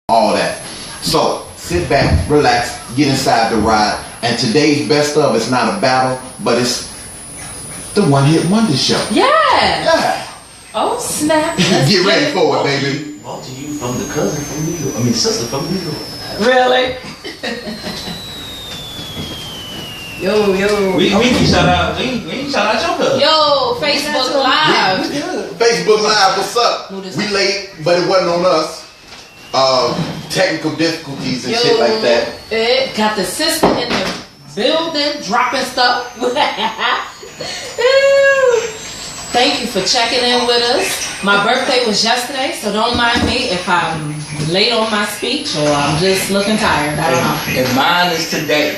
all that. So sit back, relax, get inside the ride. And today's best of is not a battle, but it's the One Hit Wonder show. Yeah. Oh snap! Get ready for it, baby. Brought to you from the cousin from New York. I mean, sister from New York. Really? Yo. We ain't shout out. We ain't shout out your cousin. Yo, Facebook Live. Facebook Live, what's up? We late, but it wasn't on us. Technical difficulties and shit like that. It got the sister in the building dropping stuff. Thank you for checking in with us. My birthday was yesterday, so don't mind me if I'm late on my speech or I'm just looking tired. I don't know. And mine is today.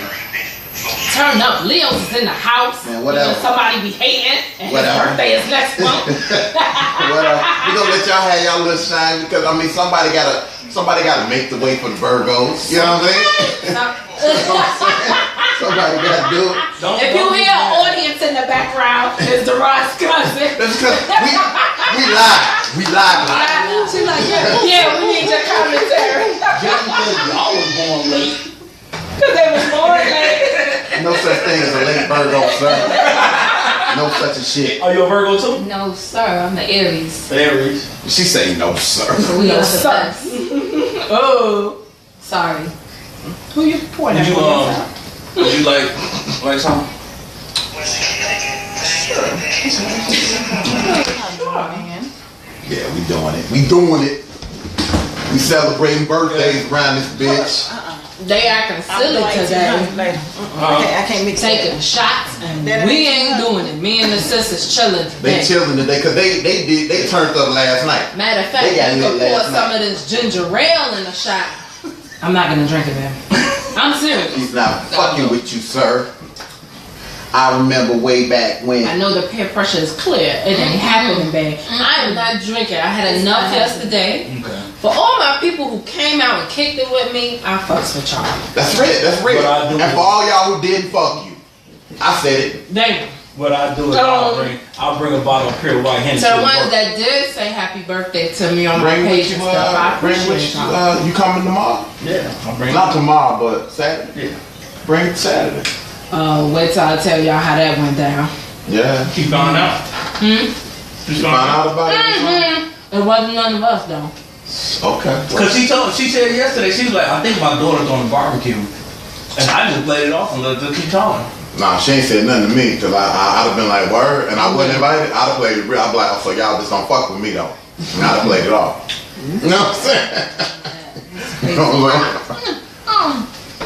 Turn up. Leo's is in the house. Man, whatever. Somebody be hating, and Whatever. his birthday is next month. We gonna let y'all have y'all little shine because I mean somebody gotta make the way for the Virgos. You know what I'm saying? Somebody gotta do it. If you hear an audience in the background, it's the Ross cousin. That's because we live. We live. She's like, yeah, we need your commentary. Just because y'all was born late. Because they was born late. No such thing as a late Virgo, sir. No such a shit. Are you a Virgo too? No, sir. I'm the Aries. Aries. She say no, sir. We are the sir. best. Oh, Sorry. who you pointing at? Would you like something? Yeah, we doing it. We doing it. We celebrating birthdays around this bitch. They acting silly today. I can't mix it. Taking shots, and we ain't doing it. Me and the sisters chilling They today. chilling today because they turned up last night. Matter of fact, They got you lit can pour last some night. of this ginger ale in a shot. I'm not gonna drink it, man. I'm serious. He's not fucking with you, sir. I remember way back when. I know the peer pressure is clear. It ain't happening, babe. I am not drinking. I had enough yesterday. Okay. For all my people who came out and kicked it with me, I fucks with y'all. That's real. That's real. But I do- And for all y'all who didn't fuck you, I said it. Damn. What I do is I'll bring a bottle of pure white Hennessy. So the to ones work. that did say happy birthday to me on my Bring page with and you. stuff, I Bring appreciate with y'all. you. You coming tomorrow? Yeah, I'll bring Not tomorrow, but Saturday. Yeah. Bring it Saturday. Wait till I tell y'all how that went down. Yeah. Keep found out. You find out about it? It wasn't none of us though. Okay. Cause she said yesterday, she was like, I think my daughter's on the barbecue. And I just played it off and let her keep talking. Nah, she ain't said nothing to me because I'd have been like, word, and I wasn't invited. I'd have played it real. I'd be like, oh, so y'all just don't fuck with me though. And I'd have played it off. You know what I'm saying? You know what I'm saying?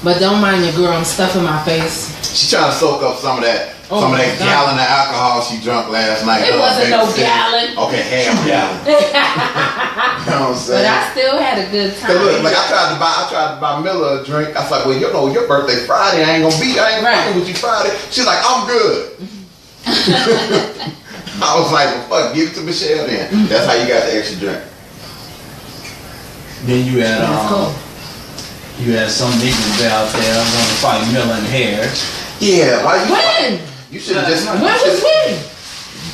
But don't mind your girl, I'm stuffing my face. She trying to soak up some of that Oh my God. gallon of alcohol she drunk last night. It wasn't no gallon. Okay, half gallon. You know what I'm But saying? I still had a good time. Cause look, like I tried to buy Miller a drink. I was like, well, you know, your birthday Friday. I ain't Right. fucking with you Friday. She's like, I'm good. I was like, well, fuck, give it to Michelle then. That's how you got the extra drink. Then you had That's cool. you had some niggas out there gonna fight Miller and Harris. Yeah, why you? When? You should have just. When was when?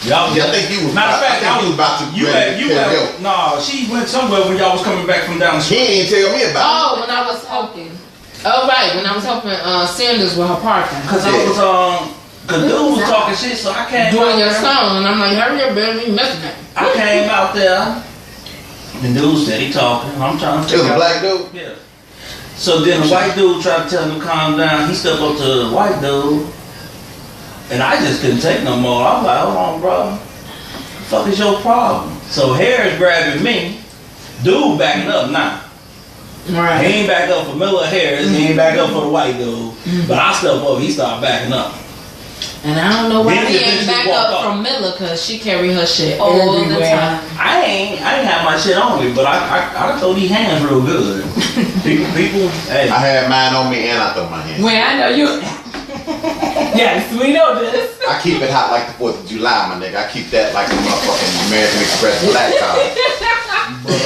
Y'all, Yeah, I think you was. matter of fact, I think you was about to. you had nah, she went somewhere when y'all was coming back from down the He street. didn't tell me about Oh, when I was helping. Oh right, when I was helping Sanders with her parking. Cause I was cause dude was talking shit, so I came Doing out your there. song, and I'm like, hurry up, baby, you missing it. I came out there. The dude steady talking. I'm trying to it. It was figure a out. black dude. Yeah. So then the white dude tried to tell him to calm down. He stepped up to the white dude. And I just couldn't take no more. I was like, hold on, bro. The fuck is your problem? So Harris grabbing me. Dude backing up now. He Right. ain't back up for Miller Harris. He ain't back up for the white dude. But I stepped up. He started backing up. And I don't know why Then he the ain't bitch back walk up up. from Miller, cause she carry her shit All the everywhere. time. I ain't have my shit on me, but I throw these hands real good. people, hey. I had mine on me and I threw my hand. When I know you. Yes, we know this. I keep it hot like the 4th of July, my nigga. I keep that like the motherfucking American Express black card.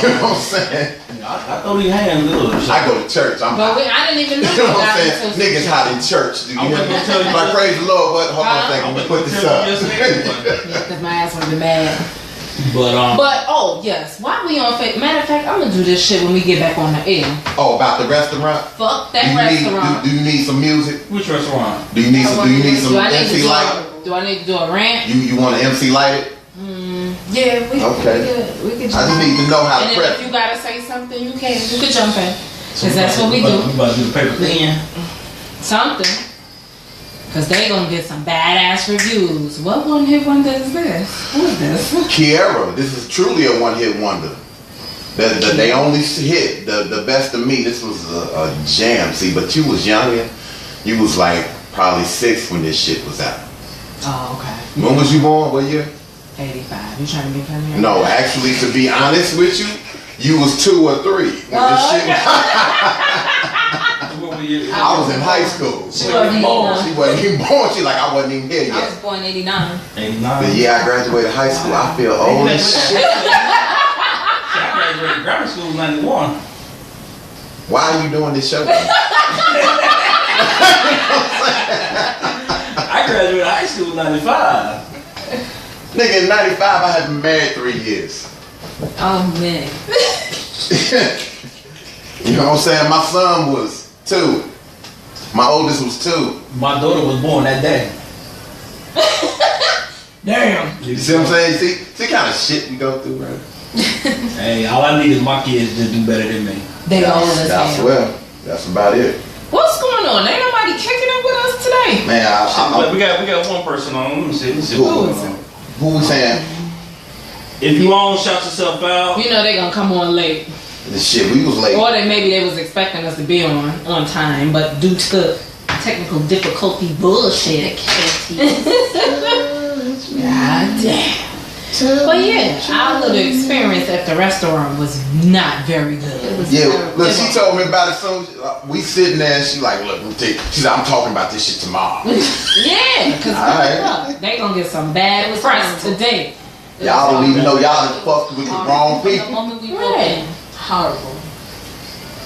You know what I'm saying? I throw these hands good. I go to church. I'm But hot. I didn't even know You know what I'm that saying? until Niggas hot in church. Do you I'm hear gonna me? tell you Like, this. praise the Lord. What? Hold on a Huh? second. Let me I'm put gonna this tell up. you this. because my ass would be mad. But oh yes, why we on Facebook? Matter of fact, I'm gonna do this shit when we get back on the air. Oh, about the restaurant? Fuck that restaurant. Do you need some music? Which restaurant? Do you need some MC light? Do I need to do a rant? You want an MC light? Yeah, we Okay. we could I just need to know how and to then prep. if you gotta say something, you could jump in. Cause that's what we do. We about to do the paper thin. Something. Cause they gonna get some badass reviews. What one hit wonder is this? Who is this? Kiara, this is truly a one-hit wonder. They only hit the best of me. This was a jam. See, but you was young. You was like probably 6 when this shit was out. Oh, okay. When was you born? What year? 85. You trying to be funny? No, actually, to be honest with you, you was 2 or 3 when this shit was. I was in high school. She wasn't born. She wasn't even born. She like, I wasn't even here I was yet. born 89. 89. The year I graduated high school, I feel old as shit. I graduated grammar school in 91. Why are you doing this show? I graduated high school in 95. Nigga, in 95, I had been married 3 years. Oh man. You know what I'm saying? My son was 2. My oldest was 2. My daughter was born that day. Damn. You see what I'm saying? See kind of shit you go through, right? Hey, all I need is my kids to do better than me. They all as I hell. swear. That's about it. What's going on? Ain't nobody kicking it with us today. Man, we got one person on. Let me see. Who what's is going on. who we saying? If you want, shout yourself out. You know they gonna come on late. The shit, we was late. Or maybe they was expecting us to be on time, but due to technical difficulty bullshit. God damn. But yeah, our little experience at the restaurant was not very good. Yeah, look, she told me about it soon. We sitting there and she like, look, let me tell you. She said, I'm talking about this shit tomorrow. Yeah, because Alright. they gonna get some bad press today. Y'all don't even know y'all done fucked with the wrong From the people. moment we broke in, horrible.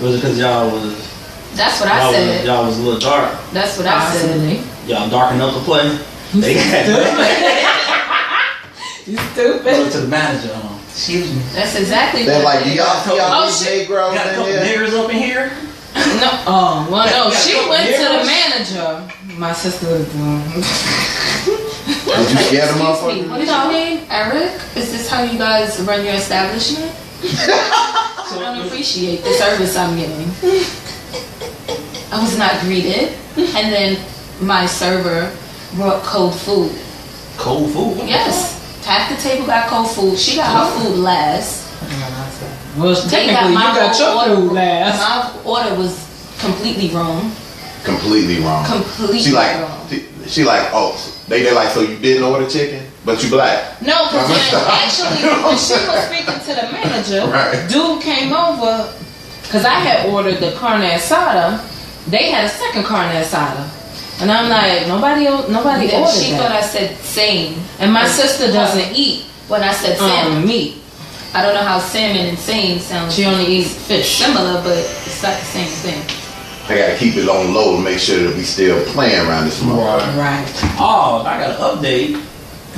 Was it because y'all was That's what I said. y'all was a little dark? That's what I said. Possibly. Y'all dark enough to play? They got You stupid. go to the manager. Excuse me. That's exactly They're what like, do y'all see all Oh, these shit. Negroes Got a in couple here? niggers up in here. No, oh, well, no, Yeah, she yeah, went to the yeah. manager. My sister was doing. Did you scare them Excuse me, motherfuckers? what is your name? Eric? Is this how you guys run your establishment? I don't appreciate the service I'm getting. I was not greeted. And then my server brought cold food. Cold food. Yes. Half the table got cold food. She got her food last. Well, They technically, you got whole your order- food last. My order was completely wrong. Completely wrong. Completely She like, wrong. she like, oh, they like, so you didn't order chicken, but you black. No, because actually, when she was speaking to the manager, Right. dude came over, because I had ordered the carne asada. They had a second carne asada. And I'm like, nobody Then ordered she thought that. I said same. And my sister doesn't eat When I said salmon. meat. I don't know how salmon and same sounds She only eats fish. similar, but it's not the same thing. I gotta keep it on low to make sure that we still playing around this motherfucker. Right. Oh, I got an update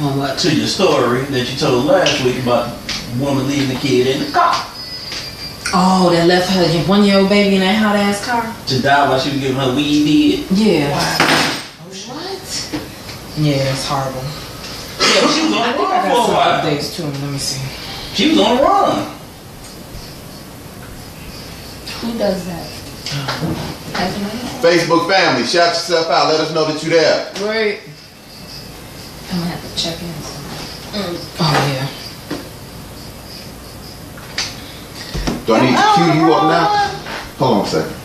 On what? to your story that you told last week about the woman leaving the kid in the car Oh, that left her 1-year-old baby in that hot ass car? to die while she was giving her weed. Yeah. What? Yeah, it's horrible. Yeah, but she was on I the think I run for got a some while. updates too. Let me see. She was on the run. Who does that? As a man. Facebook family, shout yourself out. Let us know that you there. Right. I'm gonna have to check in. Oh, yeah. Do I need to cue you up now? Hold on a second.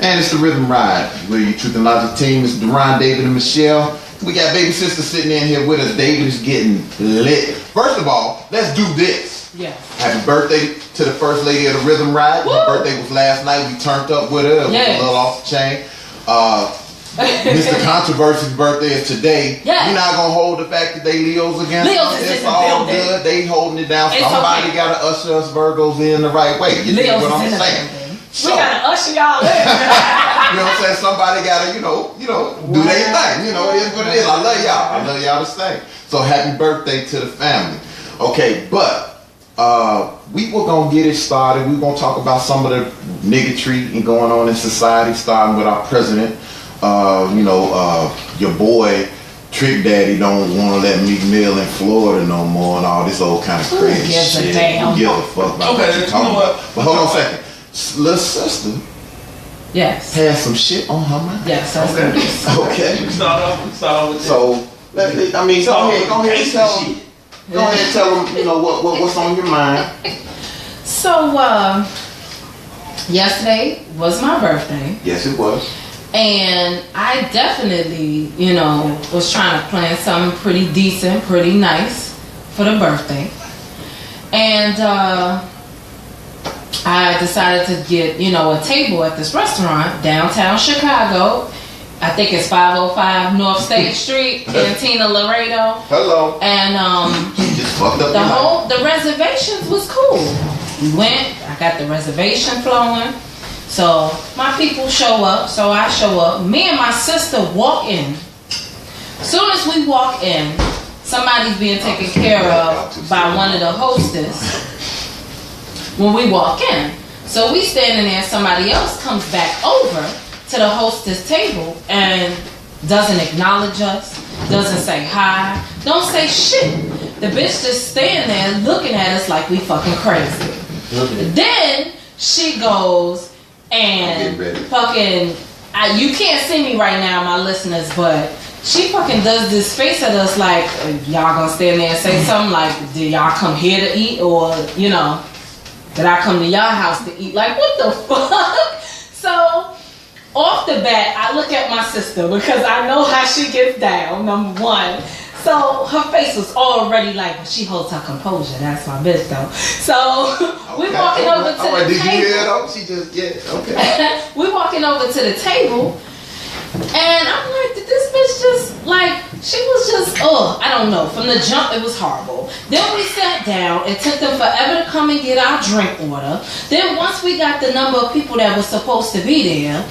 And it's the Rhythm Ride. We're your Truth and Logic team. It's Deron, David, and Michelle. We got baby sister sitting in here with us. David is getting lit. First of all, let's do this. Yeah. Happy birthday to the first lady of the Rhythm Ride. Woo! Her birthday was last night. We turned up with her. It was Yes. a little off the chain. Mr. Controversy's birthday is today. Yes. We're not gonna hold the fact that they Leos against Leos us. is It's in the all building. good. They holding it down. It's Somebody okay. gotta usher us Virgos in the right way. You see Leos what is I'm in the saying? building. So, We gotta usher y'all in. you know what I'm saying? Somebody gotta, do their thing. You know, it is what it is. I love y'all. I love y'all the same. So happy birthday to the family. Okay, but we were gonna get it started. We were gonna talk about some of the niggatry and going on in society, starting with our president. Your boy Trick Daddy don't want to let Meek Mill in Florida no more, and all this old kind of crazy gives a shit. damn? Who gives a fuck about Okay, what you you talking know about? what? But hold on a second. Little sister Yes. had some shit on her mind. Yes, that's Okay. good. Okay. We start off with that. So, go ahead and tell them, what's on your mind. So, yesterday was my birthday. Yes, it was. And I definitely, was trying to plan something pretty decent, pretty nice for the birthday. And I decided to get, a table at this restaurant downtown Chicago. I think it's 505 North State Street, Cantina Laredo. Hello. And Just fucked up the reservations was cool. We went, I got the reservation flowing. So my people show up, so I show up. Me and my sister walk in. Soon as we walk in, somebody's being taken care of by one of the hostess when we walk in. So we standing there, somebody else comes back over to the hostess table and doesn't acknowledge us, doesn't say hi, don't say shit. The bitch just standing there looking at us like we fucking crazy. Then she goes and fucking, you can't see me right now, my listeners, but she fucking does this face at us like, y'all gonna stand there and say something like, did y'all come here to eat, or, did I come to y'all house to eat? Like, what the fuck? So, off the bat, I look at my sister because I know how she gets down, number one. So her face was already like, but she holds her composure. That's my bitch though. So we walking over to the did table. You hear it though? She just, okay. We walking over to the table, and I'm like, did this bitch just like? She was just, I don't know. From the jump, it was horrible. Then we sat down. It took them forever to come and get our drink order. Then once we got the number of people that was supposed to be there,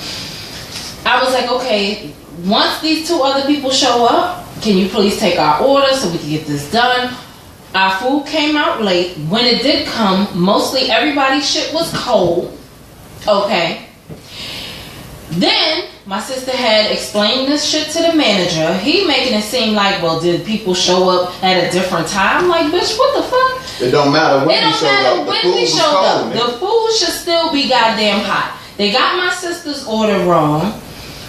I was like, okay, once these two other people show up, can you please take our order so we can get this done? Our food came out late. When it did come, mostly everybody's shit was cold. Okay. Then my sister had explained this shit to the manager. He making it seem like, well, did people show up at a different time? Like, bitch, what the fuck? It don't matter when It don't matter when we showed up. The food should still be goddamn hot. They got my sister's order wrong.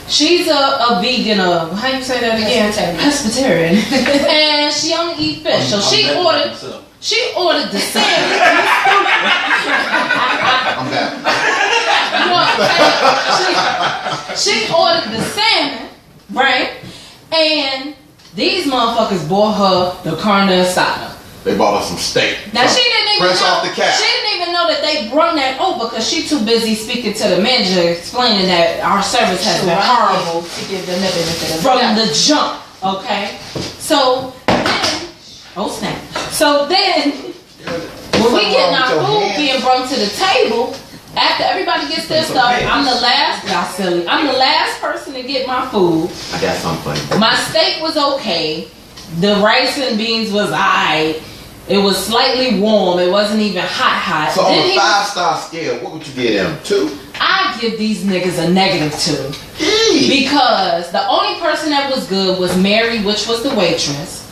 She's a vegan, how you say that again? Pescatarian. And she only eat fish. So she ordered the salmon. I'm back. You know what I'm saying? She ordered the salmon, right? And these motherfuckers bought her the carne asada. They bought us some steak. Now she didn't even fresh know. off the cap. She didn't even know that they brung that over because she too busy speaking to the manager, explaining that our service has been horrible from the jump. Okay, so then, snap. So then, when we getting our food being brought to the table, after everybody gets their stuff, I'm the last. Y'all silly. I'm the last person to get my food. I got something for you. My steak was okay. The rice and beans was alright. It was slightly warm. It wasn't even hot. So on a 5-star scale, what would you give them? 2? I give these niggas a -2. Because the only person that was good was Mary, which was the waitress.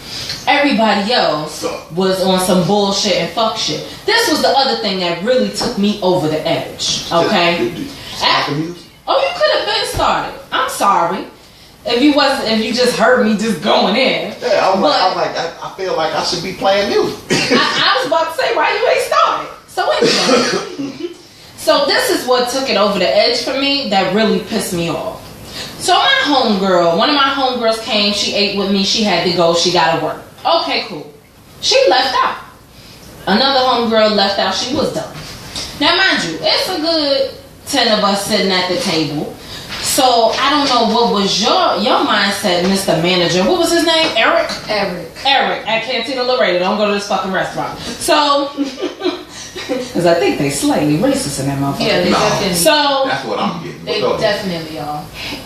Everybody else was on some bullshit and fuck shit. This was the other thing that really took me over the edge. Okay? You could have been started. I'm sorry. If you just heard me just going in. Yeah, I feel like I should be playing music. I was about to say, why you ain't started? So anyway. So this is what took it over the edge for me that really pissed me off. So my homegirl, one of my homegirls came, she ate with me, she had to go, she gotta work. Okay, cool. She left out. Another homegirl left out, she was done. Now mind you, it's a good 10 of us sitting at the table. So I don't know what was your mindset, Mr. Manager. What was his name? Eric at Cantina Laredo. Don't go to this fucking restaurant. So, because I think they slightly racist in that motherfucker. Yeah, they definitely. So that's what I'm getting. They definitely are.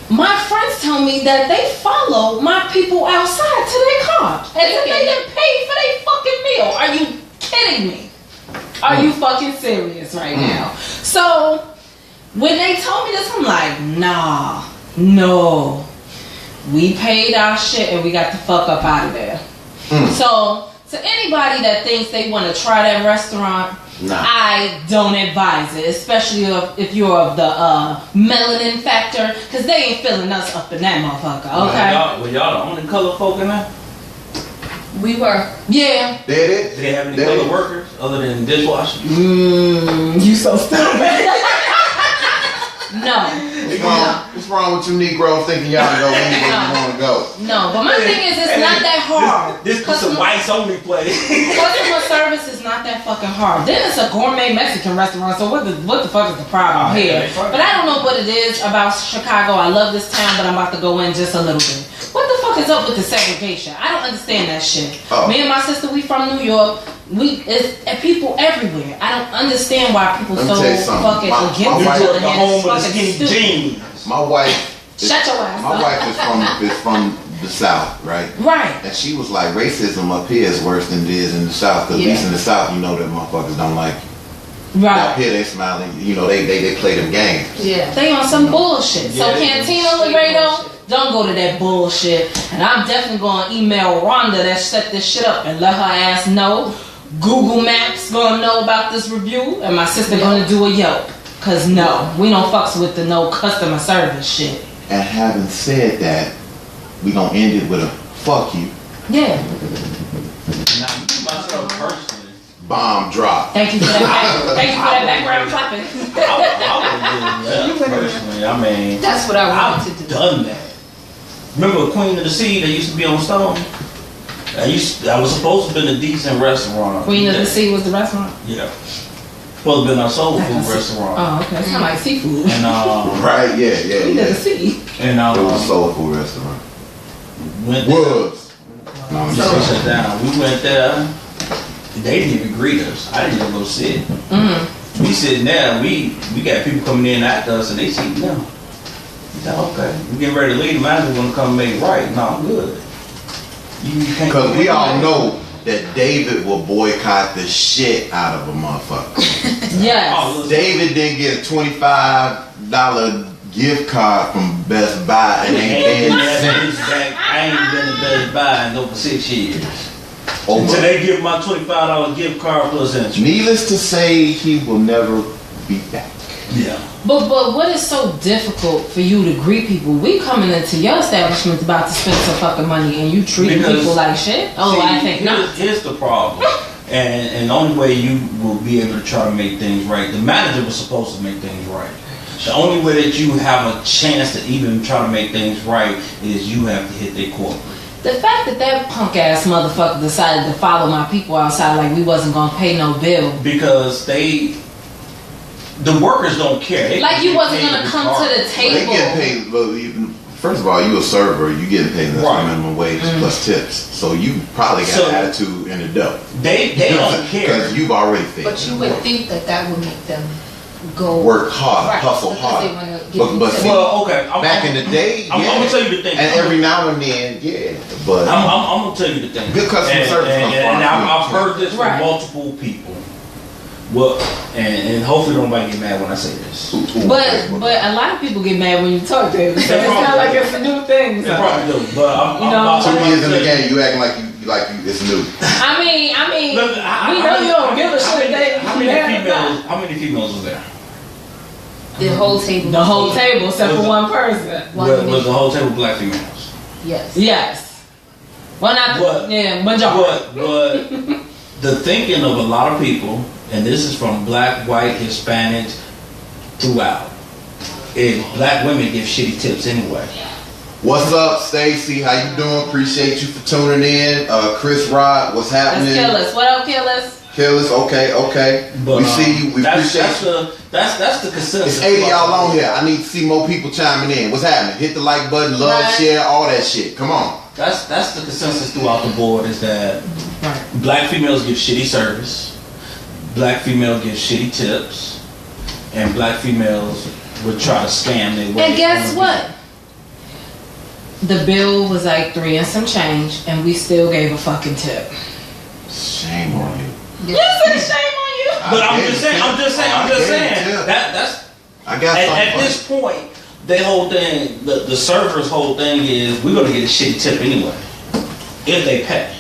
my friends tell me that they follow my people outside to their car, and that they didn't pay for their fucking fucking meal. Are you kidding me? Are you fucking serious right now? So when they told me this, I'm like, nah, no. We paid our shit and we got the fuck up out of there. So to anybody that thinks they want to try that restaurant, I don't advise it, especially if you're of the melanin factor, because they ain't filling us up in that motherfucker, okay? Were y'all the only color folk in there? We were. Yeah. Did they have any color workers other than dishwashers? You so stupid. No. What's wrong with you Negroes thinking y'all can go anywhere you want to go? No, but my thing is, it's not that hard. This is a whites only place. Customer service is not that fucking hard. Then it's a gourmet Mexican restaurant, so what the fuck is the problem here? But I don't know what it is about Chicago. I love this town, but I'm about to go in just a little bit. What the fuck is up with the segregation? I don't understand that shit. Me and my sister, we from New York. It's people everywhere. I don't understand why people so fucking against each other. The home of the skinny jeans. My wife. Shut your ass My up. wife is from the South, right? Right. And she was like, racism up here is worse than it is in the South. Because at least in the South, you know that motherfuckers don't like you. Right. Up here, they smiling. You know, they play them games. Yeah. They on some bullshit. So Cantina Laredo, don't go to that bullshit. And I'm definitely going to email Rhonda that set this shit up and let her ass know. Google Maps gonna know about this review, and my sister gonna do a Yelp. Cause no, we don't fucks with the no customer service shit. And having said that, we gonna end it with a fuck you. Yeah. Now, myself personally, bomb drop. Thank you for that. Thank you for that background clapping. I would do that personally. I mean, That's what I wanted to do. done that. Remember Queen of the Sea that used to be on Stone? I was supposed to have been a decent restaurant. Queen of the Sea was the restaurant? Yeah. Supposed to have been a soul food restaurant. Oh, okay. It's not like seafood. And Right, yeah. Queen of the Sea. And it was a soul food restaurant. Went there. Was. No, I'm So just sit down. We went there. They didn't even greet us. I didn't even go sit. We sitting there. We got people coming in after us, and they sitting down. We said, okay. We getting ready to leave. The manager want to come make it right. No, I'm good. Because we all know that David will boycott the shit out of a motherfucker. Yes. David didn't get a $25 gift card from Best Buy and ain't been since. I ain't been to Best Buy in over 6 years. Over. Until they give my $25 gift card plus interest. Needless to say, he will never be back. Yeah. But what is so difficult for you to greet people? We coming into your establishment about to spend some fucking money and you treating people like shit? Oh, I think not. Here's the problem. And the only way you will be able to try to make things right, the manager was supposed to make things right. The only way that you have a chance to even try to make things right is you have to hit their corporate. The fact that punk ass motherfucker decided to follow my people outside like we wasn't gonna pay no bill. Because the workers don't care. They like you wasn't gonna come to the table. They get paid. Well, first of all, you a server. You getting paid the minimum wage plus tips. So you probably got attitude in the dough. They don't care because you've already failed. But you would think that would make them go work hard, right, hustle hard. But see, okay. back in the day, I'm gonna tell you the thing. And every now and then, but I'm gonna tell you the thing. Good customer service. And I've heard this from multiple people. Well, and hopefully nobody get mad when I say this. But a lot of people get mad when you talk to them. So it's not like it's a new thing. They probably do. But I'm 2 years in the game, you acting like you it's new. I mean, look, we know you don't give a shit. How many females was there? The whole table. The whole table, except for one person. Was the whole table black females? Yes. Yes. Well, not majority. But the thinking of a lot of people, and this is from black, white, Hispanics throughout, is black women give shitty tips anyway. What's up, Stacy? How you doing? Appreciate you for tuning in. Chris Rod, what's happening? That's Killis. What up, Killis? Killis, okay. But, we see you. We appreciate you. That's the consensus. It's 80 y'all on here. I need to see more people chiming in. What's happening? Hit the like button, love, share, all that shit. Come on. That's the consensus throughout the board is that black females give shitty service, black females give shitty tips, and black females would try to scam their way. And guess what? The bill was like $3 and some change, and we still gave a fucking tip. Shame on you. You say shame on you. But I'm get just it, saying. I'm just saying. I'm I just get it, saying. yeah. That's I got something. at this point. The whole thing, the server's whole thing is we're gonna get a shitty tip anyway if they pay.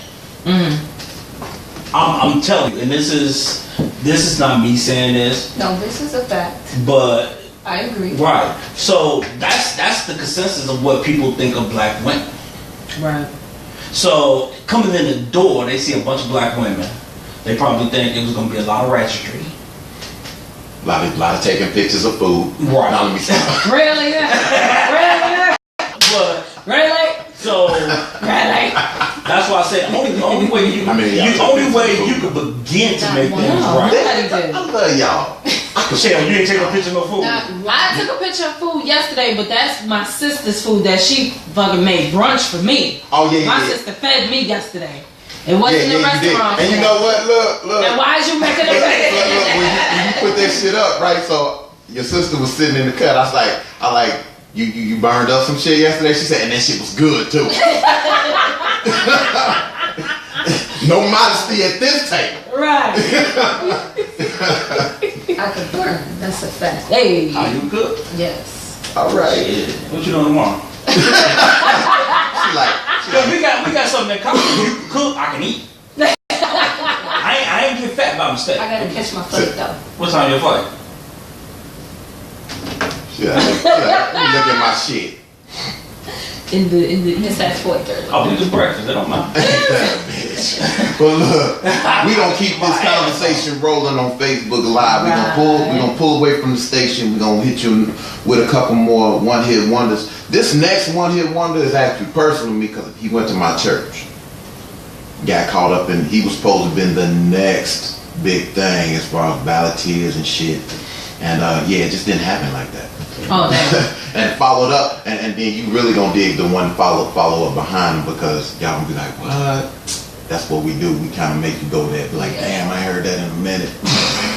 I'm telling you, and this is not me saying this, No, this is a fact. but I agree. right. So that's the consensus of what people think of black women. Right. So coming in the door, they see a bunch of black women. They probably think it was gonna be a lot of ratchetry. A lot of taking pictures of food. Right. Now let me stop. Really? Really? But Really? so Really? that's why I said only way you I mean, y'all only took way pictures of you could begin to make No, things right. nobody did. I love y'all. Shell, you ain't taking a picture of no food. Not I took a picture of food yesterday, but that's my sister's food that she fucking made brunch for me. Oh yeah, My yeah. sister fed me yesterday. It wasn't Yeah, a you did. restaurant. And you know what? Look. And why is you making a Look, when you put that shit up, right? So your sister was sitting in the cut. I was like, you burned up some shit yesterday. She said, and that shit was good too. No modesty at this table. Right. I could burn. That's a fact. Hey. Are you good? Yes. All right. Yeah. What you doing tomorrow? She like, Cause we got something in common. You can cook, I can eat. I ain't get fat by mistake. I gotta catch my foot though. What time your flight? shit, let me look at my shit. It's at 4:30. Oh, we do breakfast. They don't mind. Bitch. But look, we gonna keep this conversation rolling on Facebook Live. We gonna pull away from the station. We gonna hit you with a couple more one-hit wonders. This next one-hit wonder is actually personal to me because he went to my church. Got caught up in. He was supposed to have been the next big thing as far as volunteers and shit. And yeah, it just didn't happen like that. Oh, damn. And followed up, and then you really gonna dig the one follow up behind him because y'all gonna be like, what? That's what we do. We kind of make you go there, be like, damn, I heard that in a minute.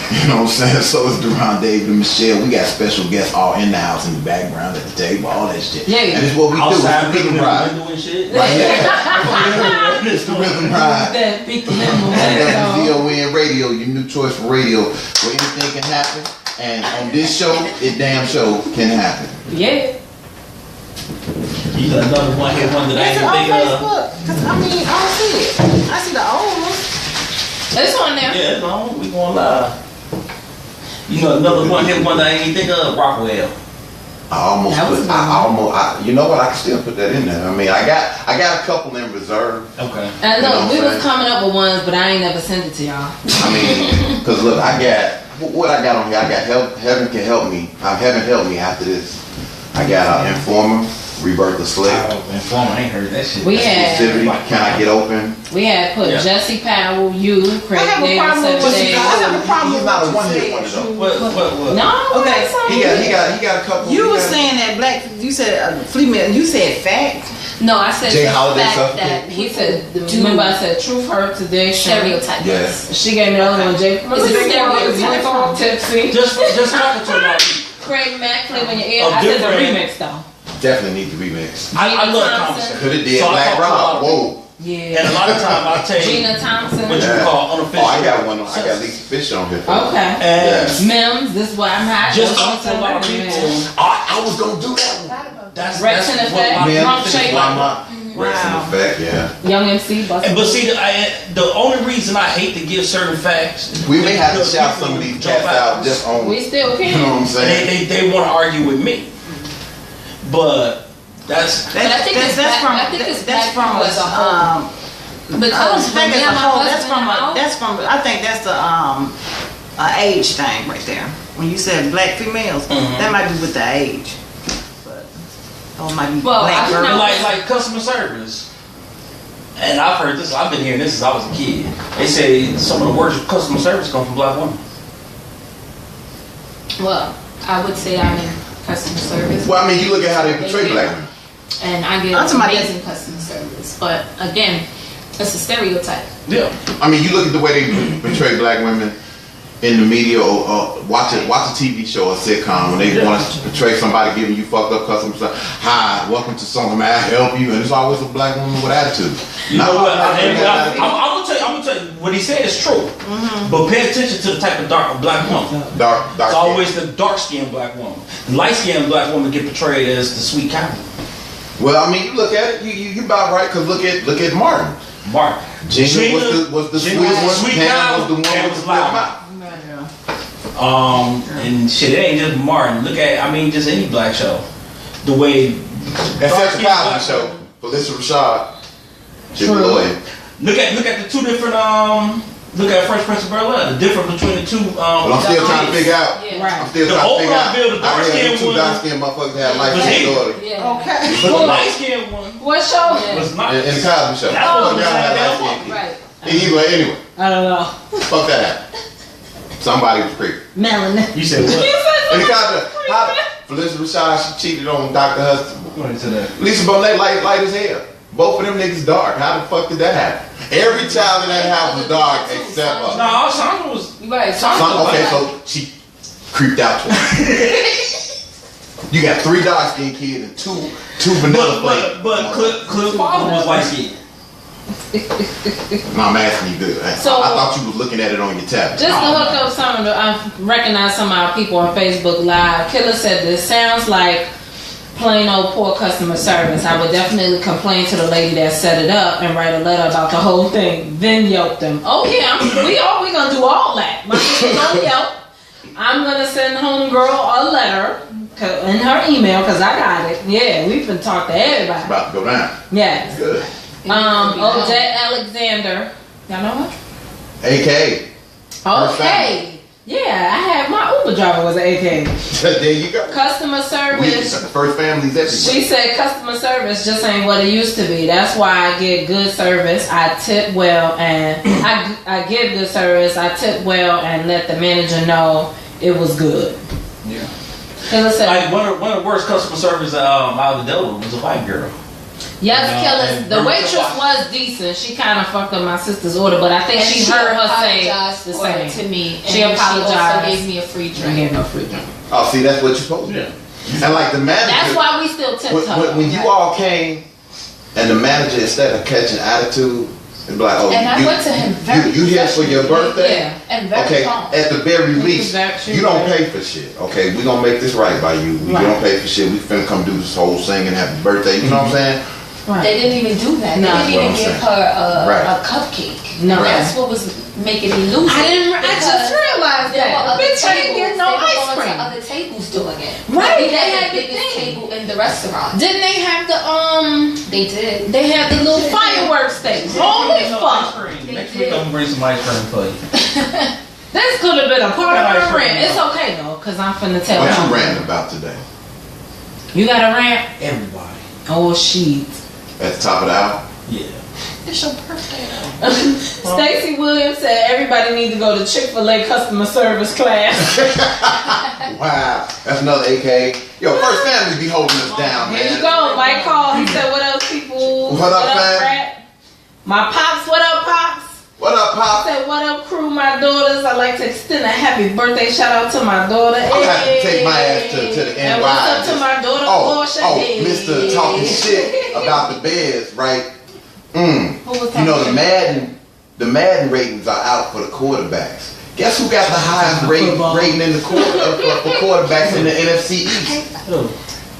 You know what I'm saying? So it's Deron, David, and Michelle. We got special guests all in the house, in the background, at the table, all that shit. Yeah. And it's what we Outside do. It's the rhythm ride. window and shit. Right here. It's the rhythm ride. That big limo. And that's ZON Radio, your new choice for radio, where anything can happen. And on this show, it damn show can happen. Yeah. You got another one hit one that I Is ain't it on think of. Facebook? Cause I mean, I don't see it. I see the old ones. It's on there. Yeah, it's on. We going live. You know another one hit one that I ain't think of. Rockwell. You know what? I can still put that in there. I mean, I got a couple in reserve. Okay. And You know look, what we I'm was saying? coming up with ones, but I ain't never sent it to y'all. I mean, cause look, I got what I got on here. I got Heaven Can Help Me. Heaven Help Me after this. I got Informer, Rebirth of Slave. Informer, I ain't heard that shit. We had Exclusivity, Can I Get Open? we had put Yeah. Jesse Powell, you, Craig I have a David, problem with 7 what you days. got. I have a problem He's with not a what you one-hit said. wonder though. What? No, Okay. that's all He got a couple. You he were got- saying that black. You said female. You said fact. No, I said Jay the Holiday fact suffocate. that He people said, do remember I said truth hurts today. stereotypes. Yes. She gave me the other one, Jay. It's a stereotype. Tipsy. Just talking to about Craig Mack, Flavor in Your Ear. Oh, I said the different. remix though. Definitely need to remix. I love Thompson. conversation. Could have did So I Black talk to a lot Rob. of Whoa. Yeah. And a lot of times I tell you Gina Thompson. what you Yeah. call unofficial. Oh, I got one. I got Lisa Fish on here. Okay. And Mims, this is why I'm hot. just Those talk to a ones lot of are people. recommended. I was gonna do that one. That's Rex in what Effect. my Man, Drunk people Shaker. like. Rex in Effect, yeah. Young MC, Busta. But see, the only reason I hate to give certain facts, We may have to because shout people some of these jump cats out just on. We still You know can. what I'm saying? they want to argue with me, but that's But I think it's black- I think it's black people as a whole. I don't Because think when me it's a and my whole. That's husband from out, I think that's the a age thing right there. When you said black females, that might be with the age. But or it might be Well, black I girls. know- like customer service. And I've heard this. I've been hearing this since I was a kid. They say some of the worst customer service come from black women. well, I would say I'm in customer service. Well, I mean, you look at how they portray black women. And I give That's my- amazing customer service. But again, it's a stereotype. Yeah. I mean, you look at the way they portray black women. in the media or watch a TV show or sitcom when they want to portray somebody giving you fucked up customer service. Hi, welcome to something. May I help you? And it's always a black woman with attitude. You know what? I'm gonna tell you. What he said is true. But pay attention to the type of black woman. Dark. It's always the dark-skinned black woman. The light-skinned black woman get portrayed as the sweet kind. Well, I mean, you look at it, you about right. Cause look at Martin. Mark. Gina was the sweet one. Pam was the one with the flip mouth. And shit, it ain't just Martin. Look at, just any black show. The way. Except the Cosby Show. Felicia Rashad. She's a lawyer. Look at the two different. Look at Fresh Prince of Bel-Air. The difference between the two. But I'm still trying to figure out. Yeah. Right. I'm still The trying to figure out. Bill, the dark-skinned two one. dark-skinned motherfuckers had life Was skinned he? daughter. Yeah. Okay. But the light-skinned one What show? was not. In the Cosby Show. That's what Y'all I'm had saying. light skinned Right. Anyway, I don't know. fuck that happened. Somebody was creepy. Melanin. You said what? In the Cosby Show, Felicia Rashad, she cheated on Dr. Hudson. What is that? Lisa Bonet light as hell. Both of them niggas dark. How the fuck did that happen? Every child in that house was dark except us. No, Sandra was. Right. Okay, so she creeped out twice. You got 3 dark skinned kids and two vanilla flavors. But Cliff father was light skinned. No, I'm asking you good. So- I thought you was looking at it on your tablet. Just to hook up some of the, I recognize some of our people on Facebook Live. Killer said this sounds like plain old poor customer service. I would definitely complain to the lady that set it up and write a letter about the whole thing. Then Yelp them. Oh yeah, we gonna do all that. My sister's on Yelp. I'm gonna send homegirl a letter in her email because I got it. Yeah, we've been talking to everybody. About to go down. Yes. Good. Odette Alexander. Y'all know her? AK. Okay. Yeah, I had my Uber driver was an AK. There you go. Customer We service. the first families everywhere. She said customer service just ain't what it used to be. That's why I get good service. I tip well and I give good service. I tip well and let the manager know it was good. Yeah. Killer said, Like one of the worst customer service out of the Delaware was a white girl. yes, Killer. and The Bruce waitress Watson. was decent. She kind of fucked up my sister's order, but I think And she heard her say apologized the for it same. to me. She and apologized. She also gave me a free I drink. gave her a free drink. Oh, see, that's what you're supposed to do. Yeah. And like the manager. That's why we still tip toe. When you all came, and the manager, instead of catching attitude, and be like, oh, And I went to him very you here for your birthday? Yeah. And very Okay, calm. at the very least, Exactly. you don't pay for shit. Okay, we gonna make this right by you. You Right. don't pay for shit. We finna come do this whole singing happy birthday. You know what I'm saying? Right. They didn't even do that. No. They didn't That's even what I'm give her Right. a cupcake. No. That's what was making me lose. I it, didn't. I because just realized there were that. other Bitch, I didn't tables. get no They were ice going cream. to other tables doing it. Right, We they had had the the biggest thing. table in the restaurant. Didn't they have the They did. They had the little fireworks thing. Holy fuck! Next week I'm gonna bring some ice cream for you. This could have been a part Got of ice her cream rant. now. It's okay though, cause I'm finna tell What you you. ranting about today? You got a rant? Everybody. Oh shit. At the top of the hour? Yeah. It's your birthday though. Stacey Williams said everybody need to go to Chick-fil-A customer service class. Wow, that's another AK. Yo, First Family be holding us down, man. Here you go. Mike called. He said, "What up, people? What up, fam? Rat? My pops. What up, pops?" What up, I Pop? said, "What up, crew? My daughters. I'd like to extend a happy birthday shout out to my daughter. I'm gonna have to take my ass to the NY. And what's up to my daughter, Portia? Hey. Mr. Talking shit about the Bears, right? Who was You know, talking the Madden ratings are out for the quarterbacks. Guess who got the highest rating in the for quarterbacks in the NFC East? Who?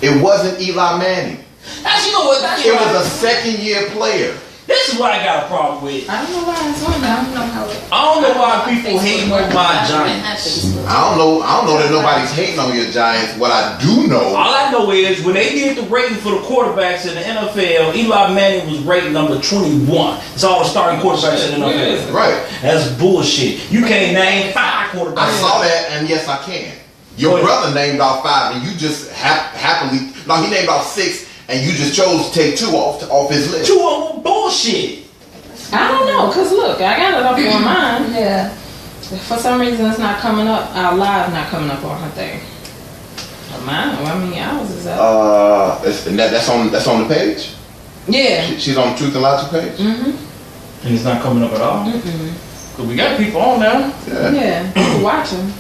It wasn't Eli Manning. Actually, you know what? It was a second-year player. This is what I got a problem with. I don't know why it's on. I don't know how it. I don't know why people hate on my Giants. I don't know that nobody's hating on your Giants. What I do know, All I know is when they did the rating for the quarterbacks in the NFL, Eli Manning was rated number 21. It's all the starting quarterbacks in the NFL. right? That's bullshit. You can't name 5 quarterbacks. I saw that, and yes, I can. Your brother named off 5, and you just happily. No, he named off 6, and you just chose to take 2 off his list. 2 of them bullshit. I don't know, cause look, I got it up on mine. Yeah. For some reason, it's not coming up. Our live not coming up on her thing. But mine, I mean, ours is up. That's on the page. Yeah. She's on the Truth and Logic page. Mhm. And it's not coming up at all? Cause we got people on now. Yeah, people watching.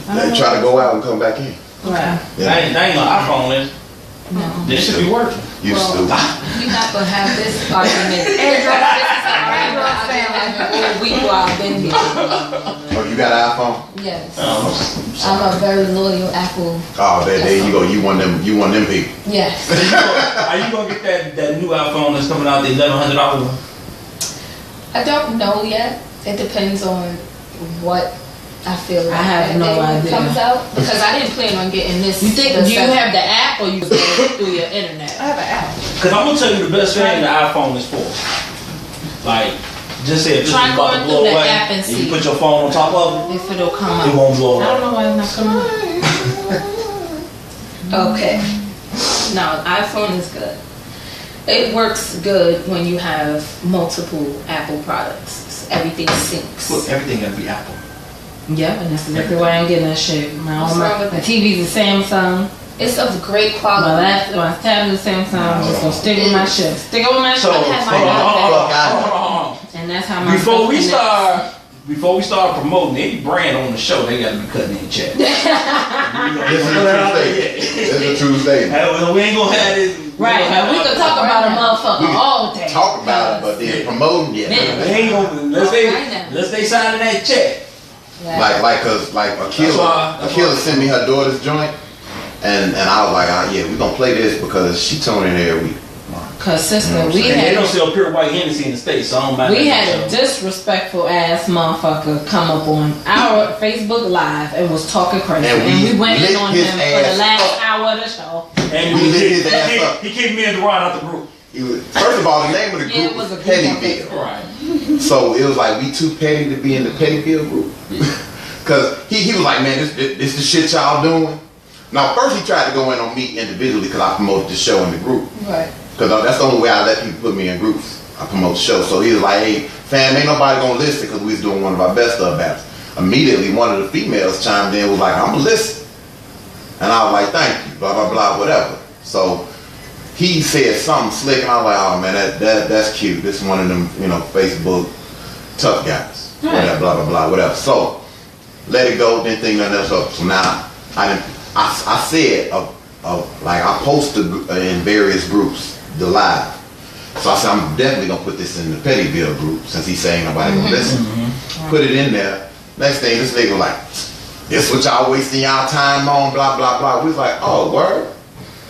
They try to go out and come back in. Right. Yeah. That ain't no iPhone is. No. This should be working. You stupid. You're not gonna have this argument. Android, this is an argument I've been having all week while I've been here. Oh, you got an iPhone? Yes. Oh, I'm a very loyal Apple. Oh, there you go. You one them people. Yes. Are you gonna get that new iPhone that's coming out, the $1,100 one? I don't know yet. It depends on what I feel like I have no that day idea. comes out, because I didn't plan on getting this. You think the you seven- have the app or you just go through your internet? I have an app. Cause I'm gonna tell you the best thing the iPhone is for. Like, just say if this Try is about going to blow through the away, app and you see. put your phone on top of If it'll come it, it up. won't blow I don't away. know why it's not coming up. Okay. No, iPhone is good. It works good when you have multiple Apple products. Everything syncs. Look, everything gotta be Apple. Yep, and that's exactly why I ain't getting that shit. What's wrong with My it? TV's a Samsung. It's of great My quality. tablet's Samsung. I'm just gonna stick with my shit. Stick with my shit. So, I've had my hold on, Fuck out. hold on. And that's how my Before we stuff start promoting any brand on the show, they gotta be cutting in check. This is a true statement. This is a true statement. Hey, we ain't gonna have this. connects. Right, now we could talk about a motherfucker We all day. Talk about it, but then promoting it. Man. They ain't gonna unless they signing that check. Like Akila sent me her daughter's joint, and I was like, yeah, we gonna play this because she tuned in every week. Cause sister, And we they don't had sell pure white Hennessy in the States, so I don't mind. we that had a show. disrespectful ass motherfucker come up on our Facebook Live and was talking crazy, And we we went in lit on his him for the ass last up. hour of the show. And We lit his ass up. he kicked me and Deron out the group. First of all, the name of the Yeah, group it was was a group on Pettyville. Right. So it was like we too petty to be in the Pettyville group. Cause he was like, man, this the shit y'all doing. Now first he tried to go in on me individually because I promoted the show in the group. Right. Cause that's the only way I let people put me in groups. I promote the show. So he was like, hey, fam, ain't nobody gonna listen because we was doing one of our best of battles. Immediately one of the females chimed in, was like, I'm gonna listen. And I was like, thank you, blah, blah, blah, whatever. So he said something slick and I was like, oh man, that's cute. This is one of them, Facebook tough guys. Whatever, blah, blah, blah, whatever. So let it go, didn't think nothing else up. So now I said, like I posted in various groups, the live. So I said, I'm definitely gonna put this in the Pettyville group since he's saying nobody gonna listen. Put it in there. Next thing, this nigga was like, this what y'all wasting y'all time on, blah, blah, blah. We was like, oh, word?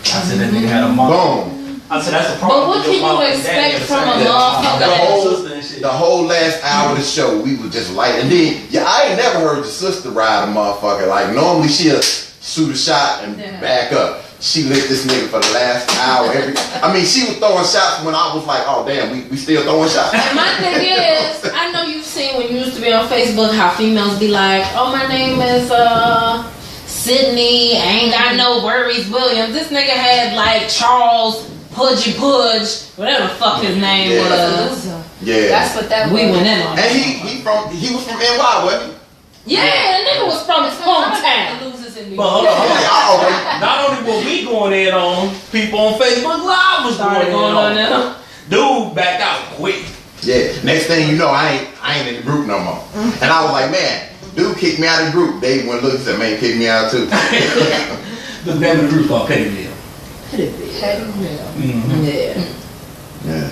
I said that nigga had a mom. Boom. I said that's the But problem. what with can your mom you and daddy expect are from a saying that. motherfucker? The whole last hour of the show, we was just like, and then, yeah, I ain't never heard your sister ride a motherfucker. Like, normally she'll shoot a shot and back up. She lit this nigga for the last hour. She was throwing shots when I was like, oh damn, we still throwing shots. And my thing is, I know you've seen when you used to be on Facebook how females be like, oh, my name is Sydney, I ain't got no worries, Williams. This nigga had like Charles Pudgy Pudge, whatever the fuck his name Yeah. was. Yeah. That's what that We was. went in on And it. he was from NY, wasn't he? Yeah, that nigga was from his hometown. Losers in New But York. hold on, Yeah, I already. not only were we going in on, people on Facebook Live was Started going going on in on. there. Dude backed out quick. Yeah. Next thing you know, I ain't in the group no more. And I was like, man, dude kicked me out of the group. Dave went look and said, man, kicked me out too. The name of the group called Pettyville. Yeah. Yeah.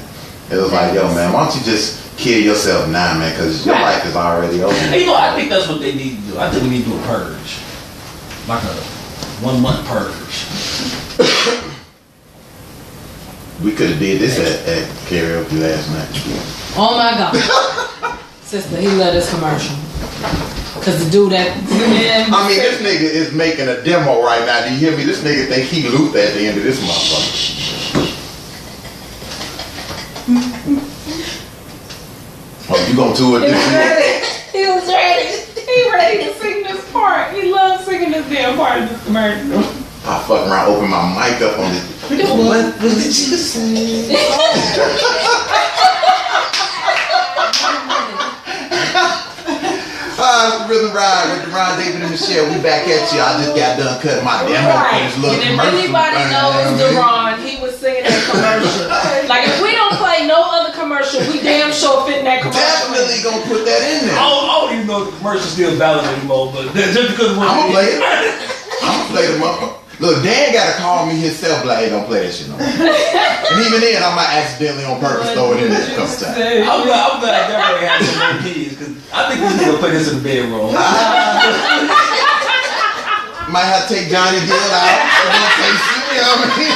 It was like, yo, man, why don't you just kill yourself now, man? Because your life is already over. And I think that's what they need to do. I think we need to do a purge. Like a 1 month purge. We could have did this at karaoke last night. Oh my God. Sister, he loved his commercial. Cause the dude that This nigga is making a demo right now. Do you hear me? This nigga think he looped at the end of this motherfucker. Oh, you gonna do it this week? He was ready. He ready to sing this part. He loves singing this damn part of this commercial. I fuck around, open my mic up on this. What did you say? Rhythm Ride with Deron David and Michelle. We back at you. I just got done cutting my demo for this little And if commercial. anybody knows Deron, he was singing that commercial. Like if we don't play no other commercial. We damn sure fit in that commercial. Definitely gonna put that in there. I don't even know if the commercial's still valid anymore, but just because I'ma play it. I'ma play the motherfucker. Look, Dan gotta call me himself like, hey, don't play that shit no more. And even then, I might accidentally on purpose throw it in there a couple times. I'm glad I definitely have some more kids, because I think this nigga put this in the bedroom. Might have to take Johnny Gill out. You know what I mean?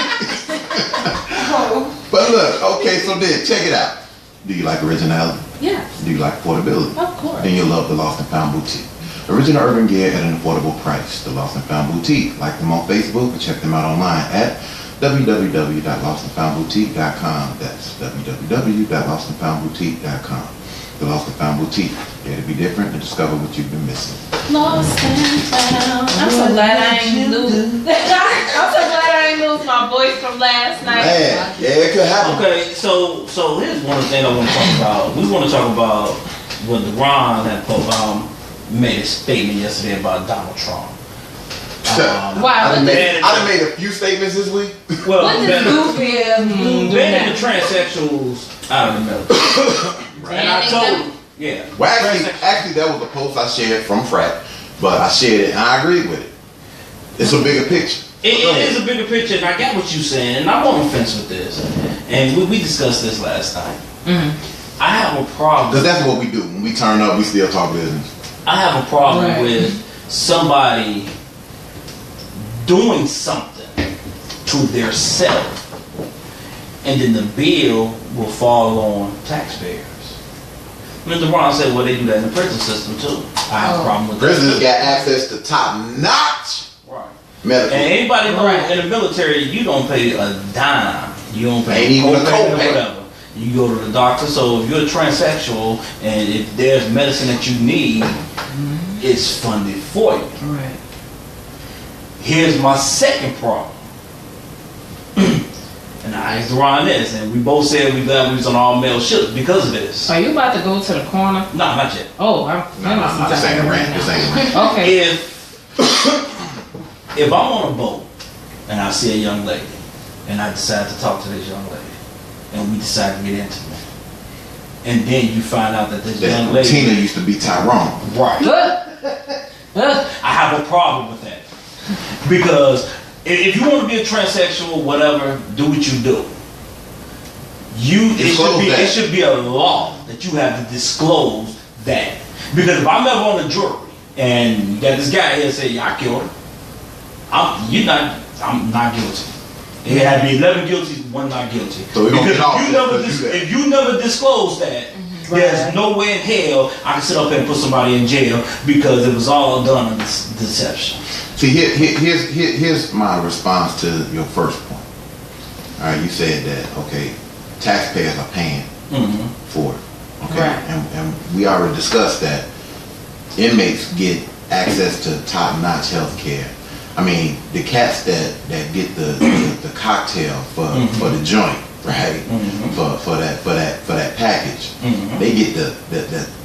But look, okay, so then, check it out. Do you like originality? Yes, Do you like portability? of course. Then you'll love the Lost and Found Boutique. Original urban gear at an affordable price. The Lost and Found Boutique. Like them on Facebook and check them out online at www.lostandfoundboutique.com. That's www.lostandfoundboutique.com. The Lost and Found Boutique. There to be different and discover what you've been missing. Lost and found. I'm so glad I ain't lose. I'm so glad I ain't lose my voice from last night. Man, yeah, it could happen. Okay, so here's one thing I want to talk about. We want to talk about when Ron had made a statement yesterday about Donald Trump. Wow. I done made a few statements this week. Well, What does Goofy do banning the now? transsexuals out of the military. And I told yeah. Well, actually, that was a post I shared from Frat, but I shared it and I agreed with it. It's a bigger picture. It is a bigger picture, and I get what you're saying, and I'm on the fence with this. And we discussed this last night. Mm-hmm. I have a problem. Because that's what we do. When we turn up, we still talk business. I have a problem Right. with somebody doing something to their self, and then the bill will fall on taxpayers. Mr. Brown said, well, they do that in the prison system too. I have a problem with Prisoners that. got access to top-notch Right. medical. And anybody know Right. in the military, you don't pay a dime. You don't pay Ain't even a or copay. whatever. You go to the doctor. So if you're a transsexual and if there's medicine that you need, it's funded for you. Right. Here's my second problem. And I asked Ron this, and we both said we glad we was on all male ships because of this. Are you about to go to the corner? No, not yet. Oh, I'm No, this ain't a rant. This ain't a rant. Okay. If I'm on a boat and I see a young lady and I decide to talk to this young lady and we decide to get intimate, and then you find out that this young That lady, Tina used to be Tyrone. right? I have a problem with that because if you want to be a transsexual, whatever, do what you do. It should be a law that you have to disclose that. Because if I'm ever on a jury and you got this guy here say, yeah, I killed her, I'm not guilty. It had to be 11 guilty, 1 not guilty. So we gonna because get off this, if you never disclose that, there's no way in hell I can sit up here and put somebody in jail because it was all done in deception. See, here's my response to your first point. All right, you said that, okay, taxpayers are paying for it. Okay, Right. and we already discussed that inmates get access to top-notch health care. I mean, the cats that get the cocktail for the joint, right? For that package, they get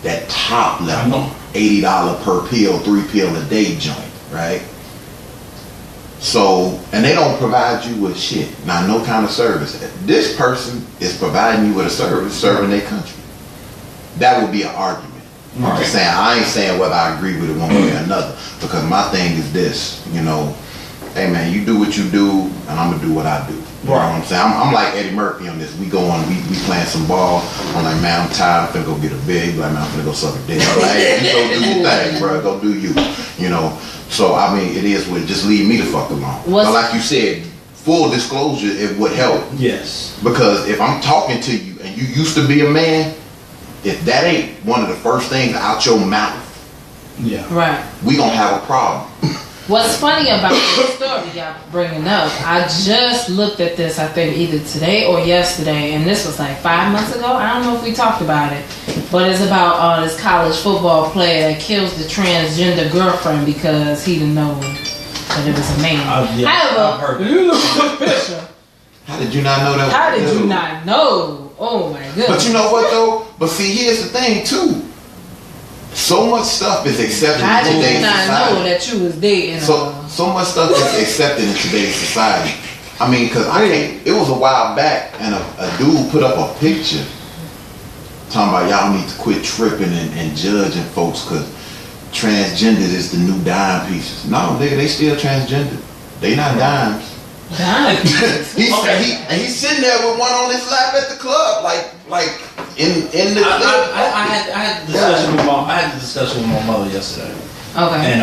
that top level $80 per pill, 3 pill a day joint, right? So, and they don't provide you with shit, not no kind of service. This person is providing you with a service, serving their country. That would be an argument. I'm just saying, I ain't saying whether I agree with it one way or another, because my thing is this, you know, hey man, you do what you do, and I'm gonna do what I do. You know what I'm saying? I'm like Eddie Murphy on this. We go on, we playing some ball. I'm like, man, I'm tired. I'm finna go get a big. Like, man, I'm finna go suck a dick. I'm like, hey, you go do your thing, bro. Go do you. You know. So I mean, it is what. Just leave me the fuck alone. But like you said, full disclosure, it would help. Yes. Because if I'm talking to you and you used to be a man, if that ain't one of the first things out your mouth, Yeah. Right. we gonna have a problem. What's funny about this story y'all bringing up, I just looked at this, I think either today or yesterday, and this was like 5 months ago. I don't know if we talked about it, but it's about this college football player that kills the transgender girlfriend because he didn't know that it was a man. I've heard that. You look at this picture. How did you not know that? How did you not know? Oh my goodness. But you know what though? But see, here's the thing too. So much stuff is accepted How in did today's you not society. know that you was dating? So much stuff is accepted in today's society. I mean, cause it was a while back, and a dude put up a picture talking about y'all need to quit tripping and judging folks because transgender is the new dime pieces. No, nigga, they still transgender. They not dimes. He's sitting there with one on his lap at the club, like in the. I had the discussion with my mother yesterday. Okay. And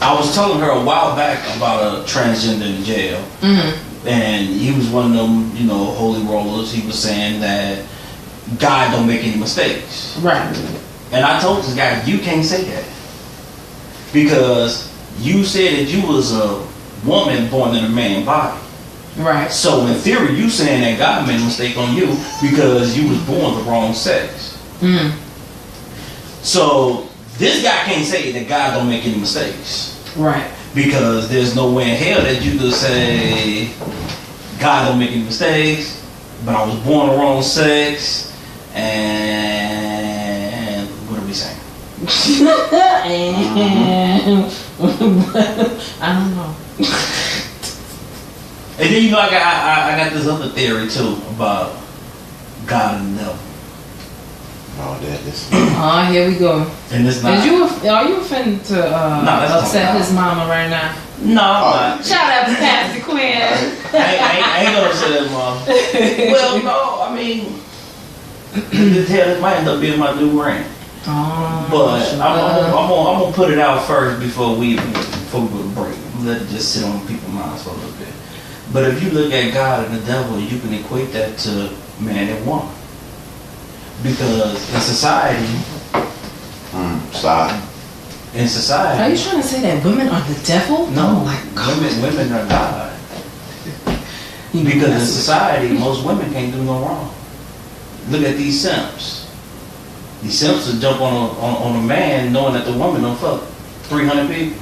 I was telling her a while back about a transgender in jail. Mm-hmm. And he was one of them, you know, holy rollers. He was saying that God don't make any mistakes. Right. And I told this guy, you can't say that. Because you said that you was a woman born in a man body. Right. So in theory, you saying that God made a mistake on you because you was born the wrong sex. Mm. So this guy can't say that God don't make any mistakes. Right. Because there's no way in hell that you could say God don't make any mistakes, but I was born the wrong sex, and what are we saying? I don't know. And then, you know, I got this other theory too about God and the devil. Oh, that is. Oh, here we go. And it's not. Are you offended to that's upset not. his mama right now? No, I'm not. Shout out to Pastor Quinn. I ain't gonna say that, Mom. Well, no, I mean, it might end up being my new brand. Oh, But I'm gonna put it out first before we go to break. Let it just sit on people's minds for a little bit. But if you look at God and the devil, you can equate that to man and woman. Because in society, Sorry. in society, are you trying to say that women are the devil? no, Oh my God. women are God. Because in society, most women can't do no wrong. Look at these simps. These simps will jump on a man knowing that the woman don't fuck 300 people.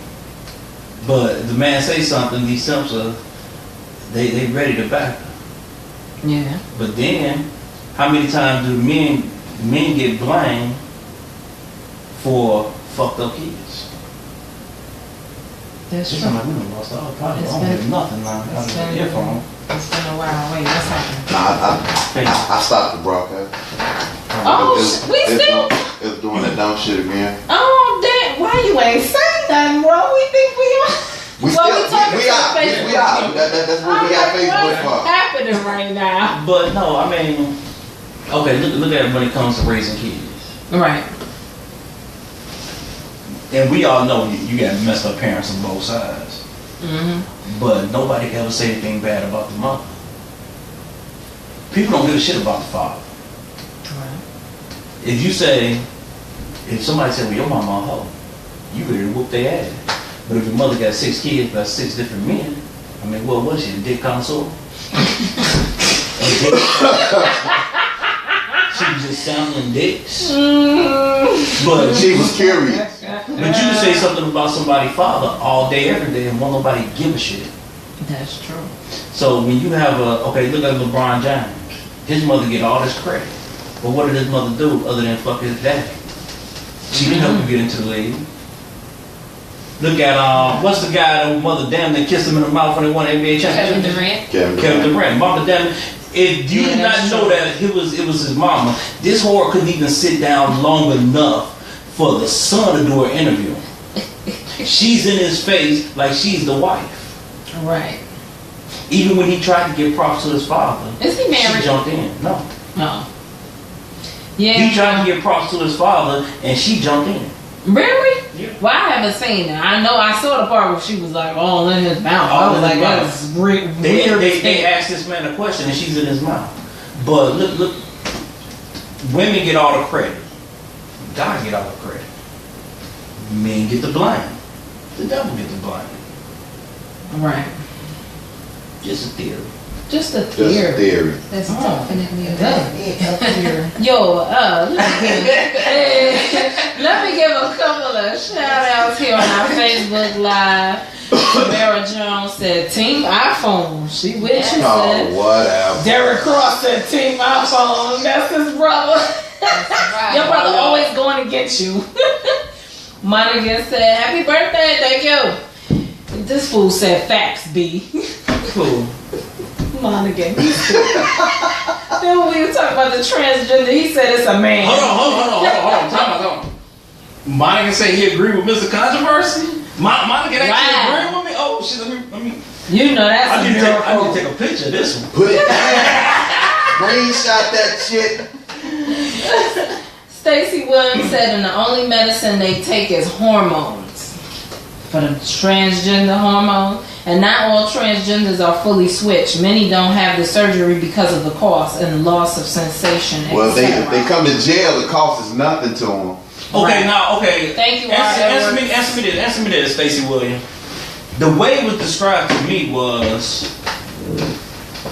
But if the man say something, these simps are they ready to back her. Yeah. But then, how many times do men get blamed for fucked up kids? That's She's true. like, we done lost all probably. I It's don't been- get nothing now. I it's got been- an earphone. It's been a while. Wait, what's happening? Nah, I stopped the broadcast. Oh, we It's still. It's doing that dumb shit again. Oh, damn. Why you ain't saying nothing, bro? We think we are. We Well, still, talking we to out. Facebook. We out. That's what we got Facebook What's for. happening right now? But no, I mean, okay, look at it when it comes to raising kids. Right. And we all know you got messed up parents on both sides. Mm-hmm. But nobody can ever say anything bad about the mother. People don't give a shit about the father. Right. If you say, if somebody said, well, your mama a hoe, you ready to whoop their ass. But if your mother got 6 kids by 6 different men, I mean, what was she, a dick connoisseur? She was just sounding dicks. But She was curious. But you can say something about somebody's father all day, every day, and won't nobody give a shit. That's true. So when you have okay, look at LeBron James. His mother get all this credit. But what did his mother do other than fuck his dad? She didn't help him get into the league. Look at, what's the guy that mother damn that kissed him in the mouth when they won the NBA Kevin championship? Durant. Kevin Durant. Mama damn it. If you did not know that it was his mama, this whore couldn't even sit down long enough for the son to do an interview. She's in his face like she's the wife. Right. Even when he tried to give props to his father, Is he married? she jumped in. No. No. Yeah. He tried to give props to his father and she jumped in. Really? Yeah. Well, I haven't seen that. I know I saw the part where she was like all in his mouth. All I was in like, his that mouth. is weird. They asked this man a question and she's in his mouth. But look, women get all the credit. God get all the credit. Men get the blame. The devil get the blame. Right. Just a theory. Just a Just a theory. theory. That's Oh. definitely a Yo, let me give a couple of shout outs here on our Facebook Live. Mara Jones said, Team iPhone. She with you, said. Oh, whatever. Derek Cross said, Team iPhone. That's his brother. Your brother always going to get you. Monica said, happy birthday, thank you. This fool said, facts, B. Cool. Monica. Then when we were talking about the transgender, he said it's a man. Hold on. Time out. Monica said he agreed with Mr. Controversy. Monica actually agreed with me. Oh shit! Let me. You know that's I a need to miracle. take a picture of this one. Put it down. Screenshot that shit. Stacey Williams said, and the only medicine they take is hormones for the transgender hormones. And not all transgenders are fully switched. Many don't have the surgery because of the cost and the loss of sensation. Well, if etc. they come to jail, the cost is nothing to them. Okay, now, okay. Thank you, Answer me this, Stacey Williams. The way it was described to me was,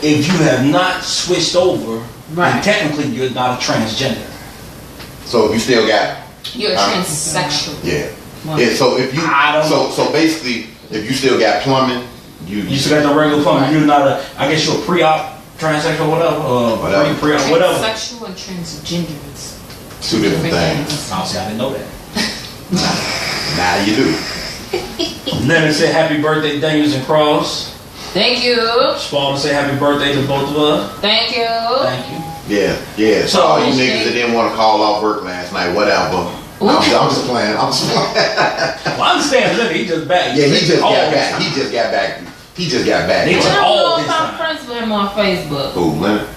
if you have not switched over, then technically you're not a transgender. So if you still got, You're a transsexual. yeah. So if you, so basically, if you still got plumbing, you still got the regular plumbing. You're not a, I guess you're a pre-op transsexual, whatever. Pre-op, whatever. Transsexual and transgender is two different things. Honestly, I didn't know that. Now you do. Leonard said happy birthday, Daniels and Cross. Thank you. Spalding said happy birthday to both of us. Thank you. Thank you. Yeah. So all you niggas that didn't want to call off work last night, whatever. I'm just playing. Well, I understand. Look, he just back. Yeah, he just got back. He just got back. He just got back. They I just don't all know this if I'm time. friends with him on Facebook. Who, Leonard?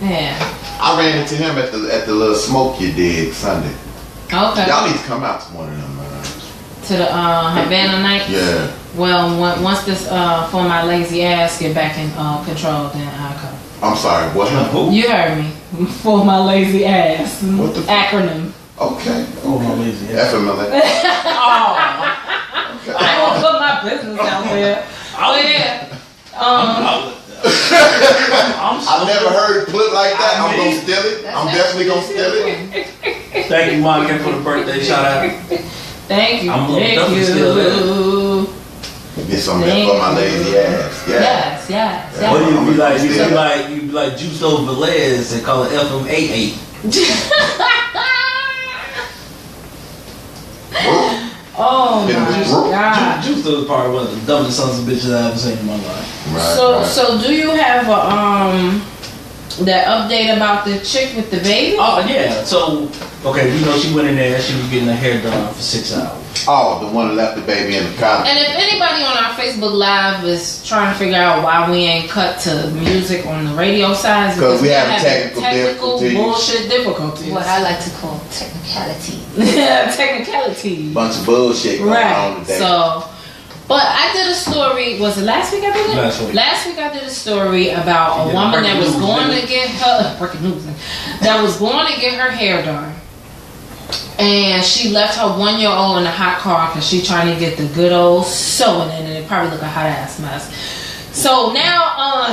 Yeah. I ran into him at the little smoke you did Sunday. Okay. Y'all need to come out to one of them. To the Havana night. Yeah. Well, once this for my lazy ass get back in control, then I'll come. I'm sorry. What? Who? You heard me. For my lazy ass. What the acronym? Okay. Oh, my lazy ass. FMLA. I ain't gonna put my business out there. Oh yeah. I never heard it put like that. I'm gonna steal it. I'm definitely gonna steal it. Thank you, Monica, for the birthday shout out. Thank you. I'm gonna Thank definitely steal you. Get some of that for my lazy ass. Yeah. Yes. What do you be like? I'm gonna You be like Justo Velez and call it FM88. Oh my God. Justo is probably one of the dumbest sons of bitches I've ever seen in my life. Right, So right. so do you have a that update about the chick with the baby? Oh yeah. So okay, she went in there. She was getting her hair done for 6 hours. Oh, the one that left the baby in the car. And if anybody on our Facebook Live is trying to figure out why we ain't cut to music on the radio side, Because we have having technical difficulties. bullshit difficulties. what I like to call technicality. Technicality. Bunch of bullshit going on Right. today. So, but I did a story. Was it last week I did it? Last week. I did a story about a did woman that was breaking news, going didn't to get her breaking news. That was going to get her hair done. And she left her 1-year-old in a hot car because she trying to get the good old sewing in, and it probably look a hot ass mess. So now,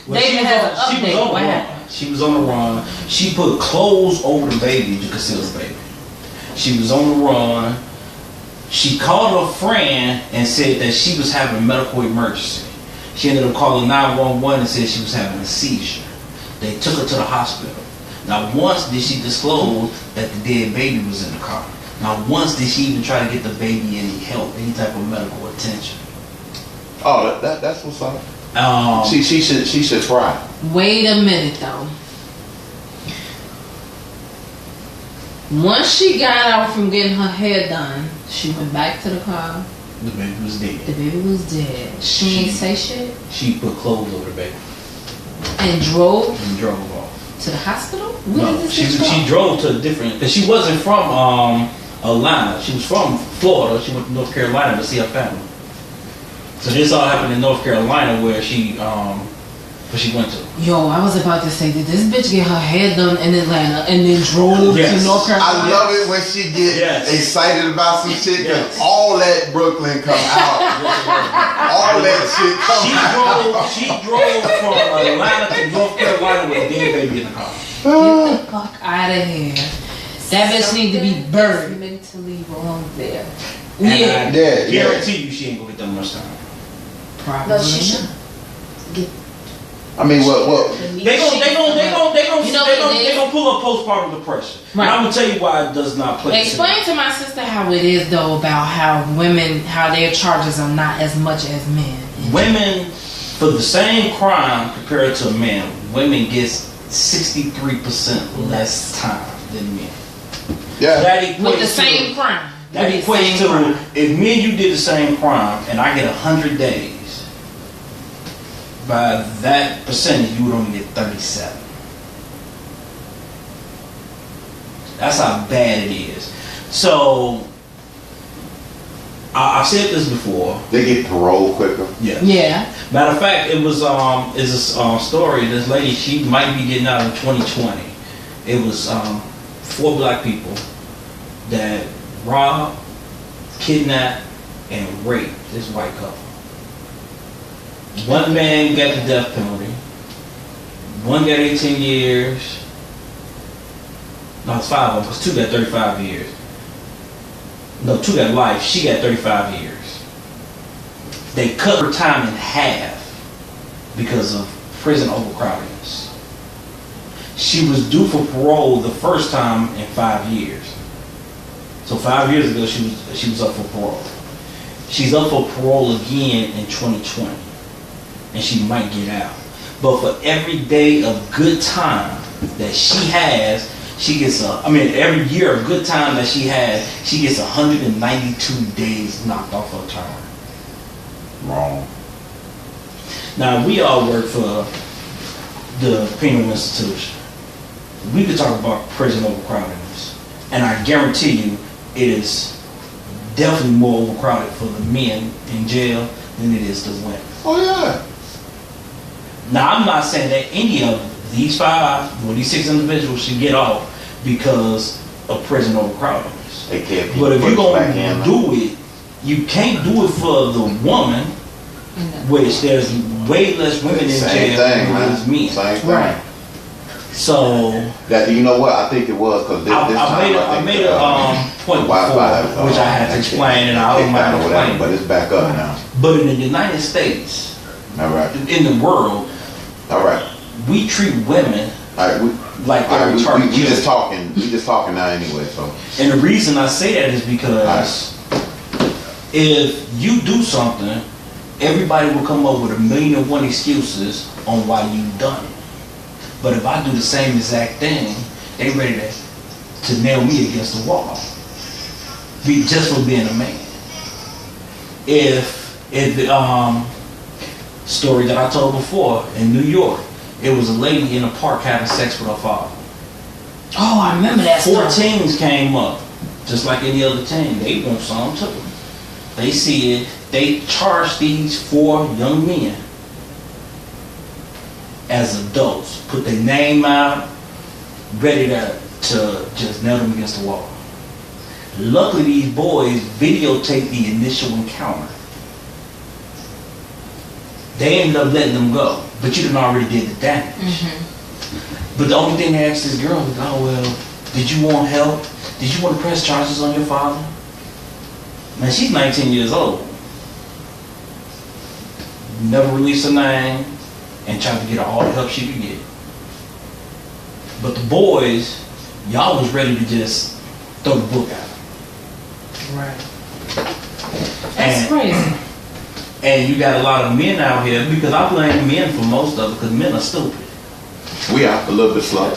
David has an update. What happened? She was on the run. She put clothes over the baby to conceal the baby. She was on the run. She called her friend and said that she was having a medical emergency. She ended up calling 911 and said she was having a seizure. They took her to the hospital. Not once did she disclose that the dead baby was in the car. Not once did she even try to get the baby any help, any type of medical attention. Oh, that's what's up. She should try. Wait a minute though. Once she got out from getting her hair done, she went back to the car. The baby was dead. The baby was dead. She ain't say shit She put clothes over the baby and drove and drove off. to the hospital. Where No, did this she bitch go? drove to a different, because she wasn't from Atlanta. She was from Florida. She went to North Carolina to see her family. So this all happened in North Carolina where she went to. Yo, I was about to say, did this bitch get her hair done in Atlanta and then drove Yes. to North Carolina? I love it when she get excited about some shit because all that Brooklyn come out. All that shit come out. She drove from Atlanta to North Carolina with a dead baby in the car. Get the fuck out of here. That bitch need to be buried. Mentally wrong there. And I Yeah. guarantee you she ain't gonna get that much time. Probably. No, she should. I mean, what? They gonna pull up postpartum depression. Right. And I'm gonna tell you why it does not play. Explain to my sister how it is though about how women, how their charges are not as much as men. Women, for the same crime compared to men, women gets 63% less time than men. Yeah. That equates With the to- same crime. That With the equates same crime. to if me and you did the same crime and I get 100 days, by that percentage you would only get 37. That's how bad it is. So I've said this before. They get parole quicker. Yeah. Yeah. Matter of fact, it was is a story. This lady, she might be getting out in 2020. It was 4 black people that robbed, kidnapped, and raped this white couple. One man got the death penalty. One got 18 years. No, it's 5 of them, because 2 got 35 years. No, 2 got life. She got 35 years. They cut her time in half because of prison overcrowdedness. She was due for parole the first time in 5 years. So 5 years ago, she was up for parole. She's up for parole again in 2020, and she might get out. But for every day of good time that she has, she gets every year of good time that she has, she gets 192 days knocked off her term. Wrong. Now, we all work for the penal institution. We could talk about prison overcrowdedness, and I guarantee you it is definitely more overcrowded for the men in jail than it is the women. Oh yeah. Now, I'm not saying that any of these 5 or these 6 individuals should get off because of prison overcrowdedness. They can't. But if you're going back in, to do it, you can't do it for the woman, which there's way less women in same jail thing, than man. there's men. Same thing. Right. So That you know what? I think it was because this time I made a point Wi-Fi, before, which I had to explain, and I don't mind explaining. but it's back up now. But in the United States, All right. in the world, All right. we treat women All right. like All they're right. retarded We just children. talking. We just talking now anyway. So. And the reason I say that is because if you do something, everybody will come up with 1,000,001 excuses on why you've done it. But if I do the same exact thing, they ready to nail me against the wall. Just for being a man. If the story that I told before in New York, it was a lady in a park having sex with her father. Oh, I remember that 4 story. teams came up, just like any other team. They want some too. They see it. They charge these 4 young men as adults, put their name out, ready to just nail them against the wall. Luckily, these boys videotaped the initial encounter. They ended up letting them go, but you done already did the damage. But the only thing they asked this girl was, oh, well, did you want help? Did you want to press charges on your father? Man, she's 19 years old. Never released her name and tried to get her all the help she could get. But the boys, y'all was ready to just throw the book out. Right. That's And- crazy. And you got a lot of men out here, because I blame men for most of it, because men are stupid. We are a little bit slow.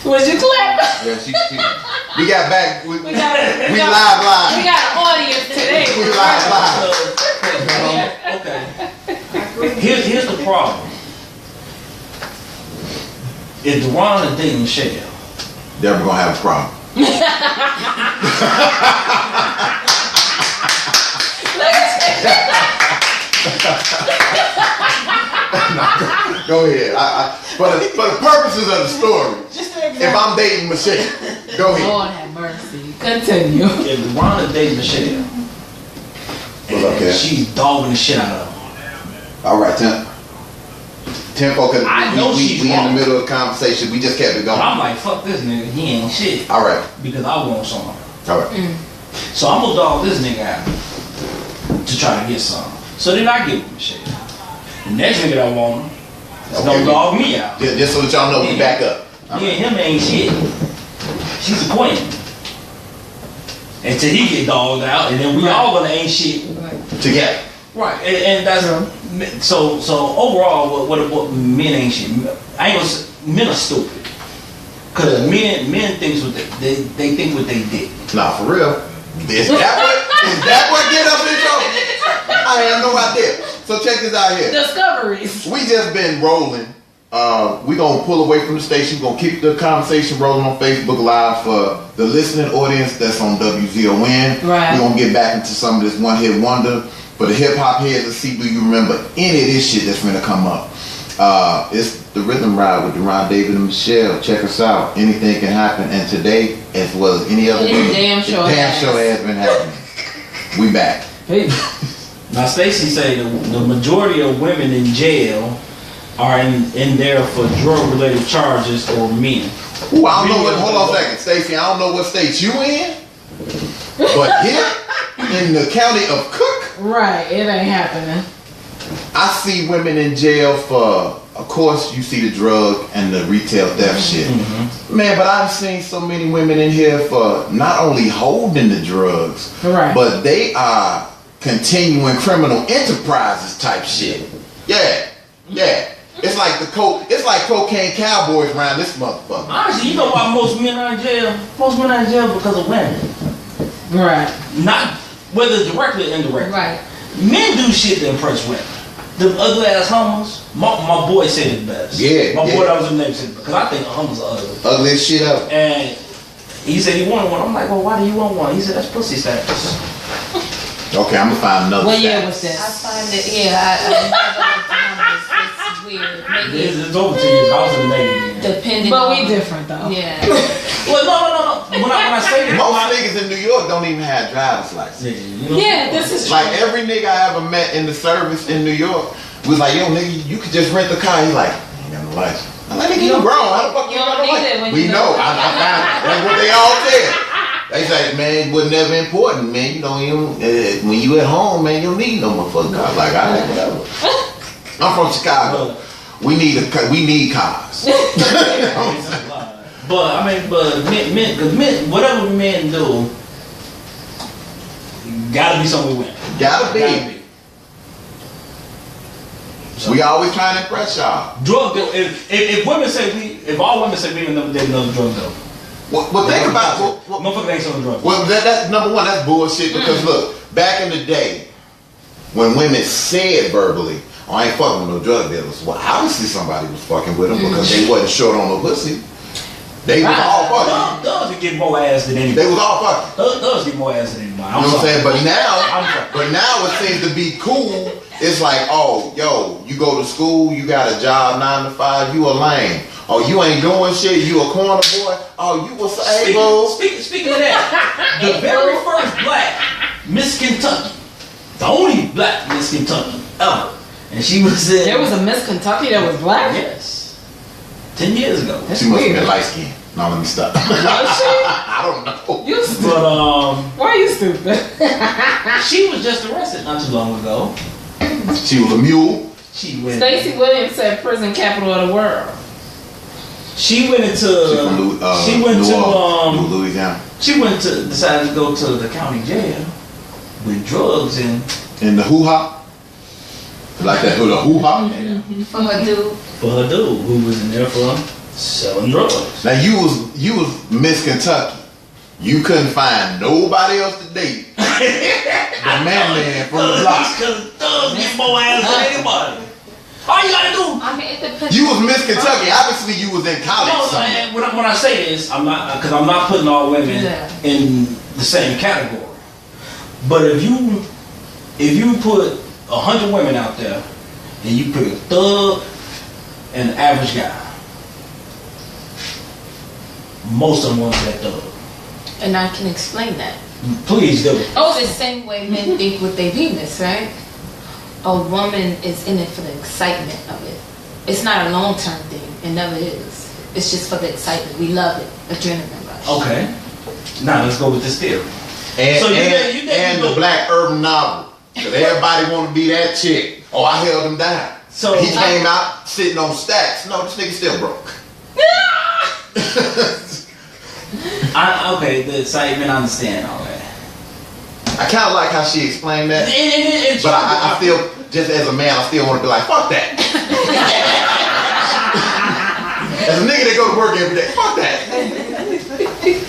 Was you clap? Yeah, we got back. We We got live. We got an audience today. We live. Okay. Here's the problem. If Deron is dating Michelle, Then we're gonna have a problem. Go ahead. For the purposes of the story, if I'm dating Michelle, go ahead. Lord have mercy. Continue. if Deron is dating Michelle, What's up, and Kev? she's dogging the shit out of him, All right, Tempo, because I know we she's in the wrong. middle of the conversation. We just kept it but going. I'm like, fuck this nigga, he ain't shit, All right. because I want some. All right. So I'm gonna dog this nigga out to try to get some. So then I get with Michelle. The next nigga that I want him is Okay. gonna dog me out. Just so that y'all know, we back up. Me and him ain't shit. She's a queen. Until he get dogged out, and then we all gonna ain't shit Together. Right, and that's so overall. What men ain't shit. I ain't gonna say, men are stupid. Cause men thinks what they think what they did. Nah, for real. Is that what get us in trouble? I have no idea. So check this out here. Discoveries. We just been rolling. We gonna pull away from the station. We're gonna keep the conversation rolling on Facebook Live for the listening audience that's on WZON. Right. We're gonna get back into some of this one hit wonder. For the hip hop heads, let's see, do you remember any of this shit that's gonna come up? It's the Rhythm Ride with Deron David and Michelle. Check us out. Anything can happen, and today, as well as any other day, Damn sure has been happening. We back. Hey. Now Stacey say the majority of women in jail are in there for drug-related charges or men. Ooh, I don't know what. Hold on a second, Stacey. I don't know what state you in, but here in the county of Cook, Right, it ain't happening. I see women in jail for. Of course, you see the drug and the retail theft shit, man. But I've seen so many women in here for not only holding the drugs, Right. but they are continuing criminal enterprises type shit. Yeah. It's like it's like cocaine cowboys around this motherfucker. Honestly, you know why most men are in jail? Most men are in jail because of women. Right. Not whether directly or indirectly. Right. Men do shit to impress women. The ugly ass homeless. My boy said it best. Yeah, My yeah. boy that was in the name said it because I think homeless are ugly. Ugly as shit up. And he said he wanted one. I'm like, well, why do you want one? He said that's pussy status. Okay, I'm gonna find another. What year status. was I this? find it, I never looked at numbers. It's weird. Maybe It's over 2 years. I was in the Navy then. depending But on. we different though. Yeah. Well, no. When I say that, Most niggas in New York don't even have driver's license. yeah, you know, Yeah, this is true. Like every nigga I ever met in the service in New York was like, yo nigga, you could just rent the car. He's like, I ain't got no license. I'm like, nigga, you grown. How the fuck you You got don't no need it license? when We you know. know. I found it. That's what they all said. They say, man, it was never important, man. You know, when you at home, man, you don't need no motherfucking car. Like, all right, whatever. I'm from Chicago. We need cars. But I mean, men, cause men, whatever men do, gotta be something we win. Gotta be. We always trying to impress y'all. Drug deal. If women say if all women say we never did another drug deal. Well, think about Motherfucker ain't selling drugs. well, that's number one. That's bullshit because look, back in the day, when women said verbally, "Oh, I ain't fucking with no drug dealers," well, obviously somebody was fucking with them because they wasn't short on no pussy. They was all fucking. Thugs get more ass than anybody. They was all fucking. Thugs get more ass than anybody. You know what I'm saying? I'm sorry. But now it seems to be cool. It's like, oh, yo, you go to school, you got a job 9 to 5, you a lame. Oh, you ain't doing shit, you a corner boy. Oh, you was able. Speaking of that, the very first black Miss Kentucky, the only black Miss Kentucky ever, and she was in. There was a Miss Kentucky that was black. Yes, 10 years ago. That's She must have weird. been light skinned. No, let me stop. Was she? I don't know. You stupid. But Why are you stupid? she was just arrested not too long ago. She was a mule. She went. Stacey Williams said prison capital of the world. She went into. She from Louisiana. She went to decided to go to the county jail with drugs and In the hoo-ha. Like that, the hoo-ha. For her dude. for her dude who was in there for selling drugs. Now you was Miss Kentucky. You couldn't find nobody else to date. The man from the block. Because thugs get more ass than anybody. All you gotta do. I mean, it depends. You was Miss Kentucky. Obviously, you was in college. No, somewhere. man, when I say this, I'm not because I'm not putting all women Yeah. in the same category. But if you put 100 women out there and you put a thug and an average guy, most of them want that thug. And I can explain that. Please do. Oh, the same way men think with their penis, right? A woman is in it for the excitement of it. It's not a long-term thing. It never is. It's just for the excitement. We love it. Adrenaline rush. Okay. Now let's go with this theory. And, So and the black urban novel. Cause everybody want to be that chick. Oh, I held him down. So He came out sitting on stacks. No, this nigga still broke. okay, the excitement, I understand all that. I kind of like how she explained that. It's But I still, just as a man, I still want to be like, fuck that. As a nigga that go to work every day, fuck that.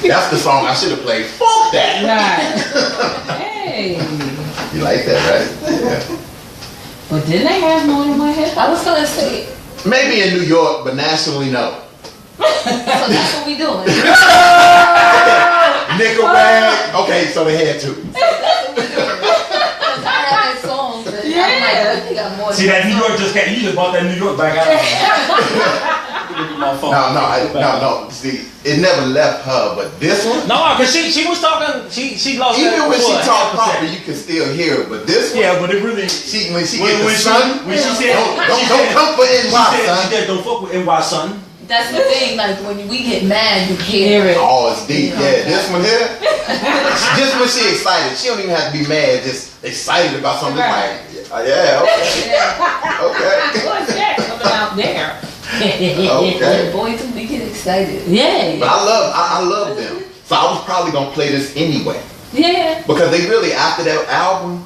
That's the song I should have played. Fuck that. Right. Hey. You like that, right? Yeah. But didn't they have more than one hip I was gonna say, Maybe in New York, but nationally, no. so that's what we doing. Nickel rag. Okay, so they had two. Because I had that song, but I'm like, they got more. See that New York just got, you just bought that New York back out. My phone. No. See, it never left her, but this one. No, cause she was talking. She lost. Even when she what, talked half a proper, second. you can still hear it. But this one, Yeah, but it really. when she When get the she- sun, when she said- don't come for NY, She son. said, don't fuck with NY, son. That's the thing, like when we get mad, you Hear hear it. it. Oh, it's deep. Yeah, this one here. Just when she excited, she don't even have to be mad. Just excited about something. Right. Like, yeah, okay, Yeah. okay. What's that coming out there? Okay. Boy, do we get excited. But Yeah. I love them. So I was probably gonna play this anyway. Yeah. Because they really, after that album,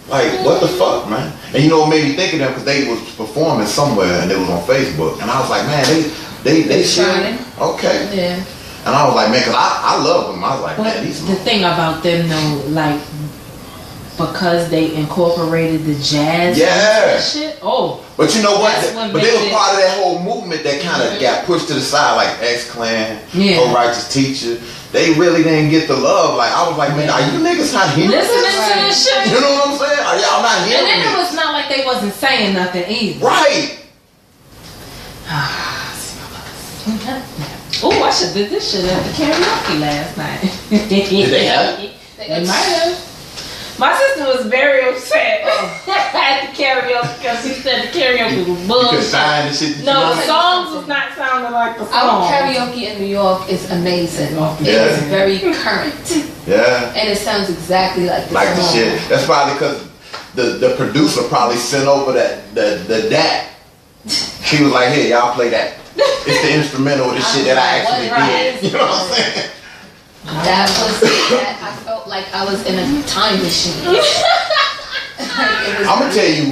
like, what the fuck, man? And you know what made me think of them? Because they was performing somewhere and it was on Facebook. And I was like, man, they shit. Shining. Okay. Yeah. And I was like, man, because I love them. I was like, But man, these the thing about them though, like, because they incorporated the jazz Yeah. and shit. Oh, But you know what? That's what But they made were it- part of that whole movement that kind of got pushed to the side, like X-Clan, Yeah. Pro Righteous Teacher. They really didn't get the love. Like, I was like, man, are you niggas not hearing listening this? to this shit. You know what I'm saying? Are y'all not And hearing then it this? was not like they wasn't saying nothing either. Right. Oh, I should did this shit at the karaoke last night. Did they have it? They might have. My sister was very upset at the karaoke because she said the karaoke was You could bullshit. sign the shit that you No, the wanted. songs was not sounding like the Our song. karaoke in New York is amazing. Yeah. It is very current. Yeah. And it sounds exactly like the Like the song. shit. That's probably because the producer probably sent over the DAT. She was like, hey, y'all play that. It's the instrumental of the shit that I actually did. You know what I'm saying? That I felt like I was in a time machine. Like, it was I'm gonna tell you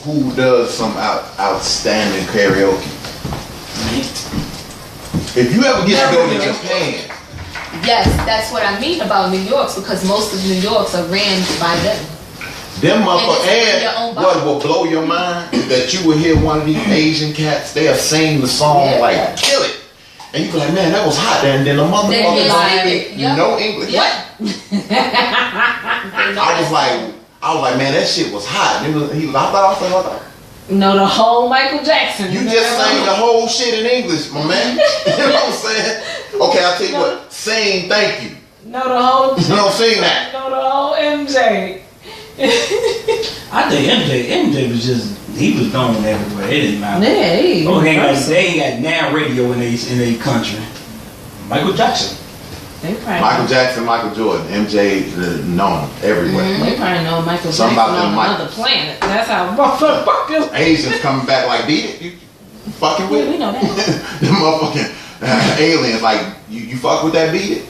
who does some outstanding karaoke. If you ever get to go to Japan, Yes, that's what I mean about New York's, because most of New York's are ran by them. them And it's in your motherfuckers, own and body. what will blow your mind is that you will hear one of these Asian cats, they'll sing the song Yeah. like kill it. And you be like, man, that was hot. And then the Then motherfucker you're like, speaking yep. no English. Yep. I was like, man, that shit was hot. He was, I thought I was like, what the No, the whole Michael Jackson. You just sang the whole shit in English, my man. You know what I'm saying? Okay, I'll tell you what. Sing thank you. No, the whole. You don't sing that. No, the whole MJ. I think MJ was just, he was known everywhere. It didn't matter. Yeah, Oh, they ain't got now radio in they country. Michael Jackson. They probably, Michael Jackson, Michael Jordan, MJ, known everywhere. They probably know Michael Something Jackson about on them another Michaels. planet. That's how motherfuckers. Asians coming back like, beat it? You fucking with We it? know that. Them motherfucking aliens, like, you fuck with that, beat it?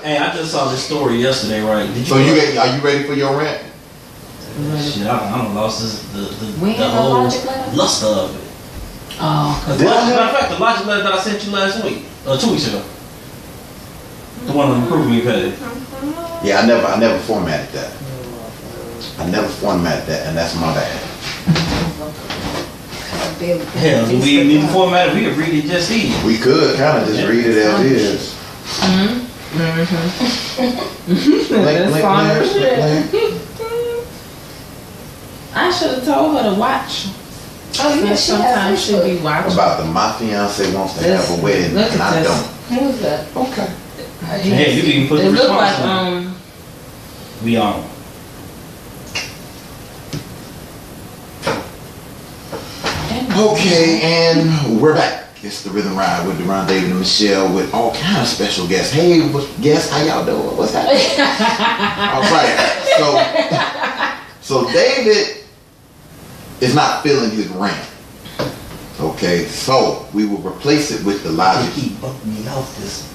Hey, I just saw this story yesterday, right? Did So are you ready for your rant? Shit, I don't lost We the ain't no whole logic letter? luster of it. Oh, As matter of fact, the logic letter that I sent you last week, or 2 weeks ago, the one on the proof me page. Yeah, I never formatted that. I never formatted that, and that's my bad. Hell, do we even need to format it? We could read it just easy. We could kind of just read it as is. Blink, blink, blink, blink. I should have told her to watch. Oh, yeah, she Sometimes has she'll be watching. About the my fiance wants to have a wedding, Look and at I this. don't. Who's that? Okay. Hey, you can put the It look like response We on. Okay, and we're back. It's the Rhythm Ride with Deron David and Michelle with all kind of special guests. Hey, guests, how y'all doing? What's happening? All right. So David is not feeling his rant. Okay, so we will replace it with the logic. He bucked me off this.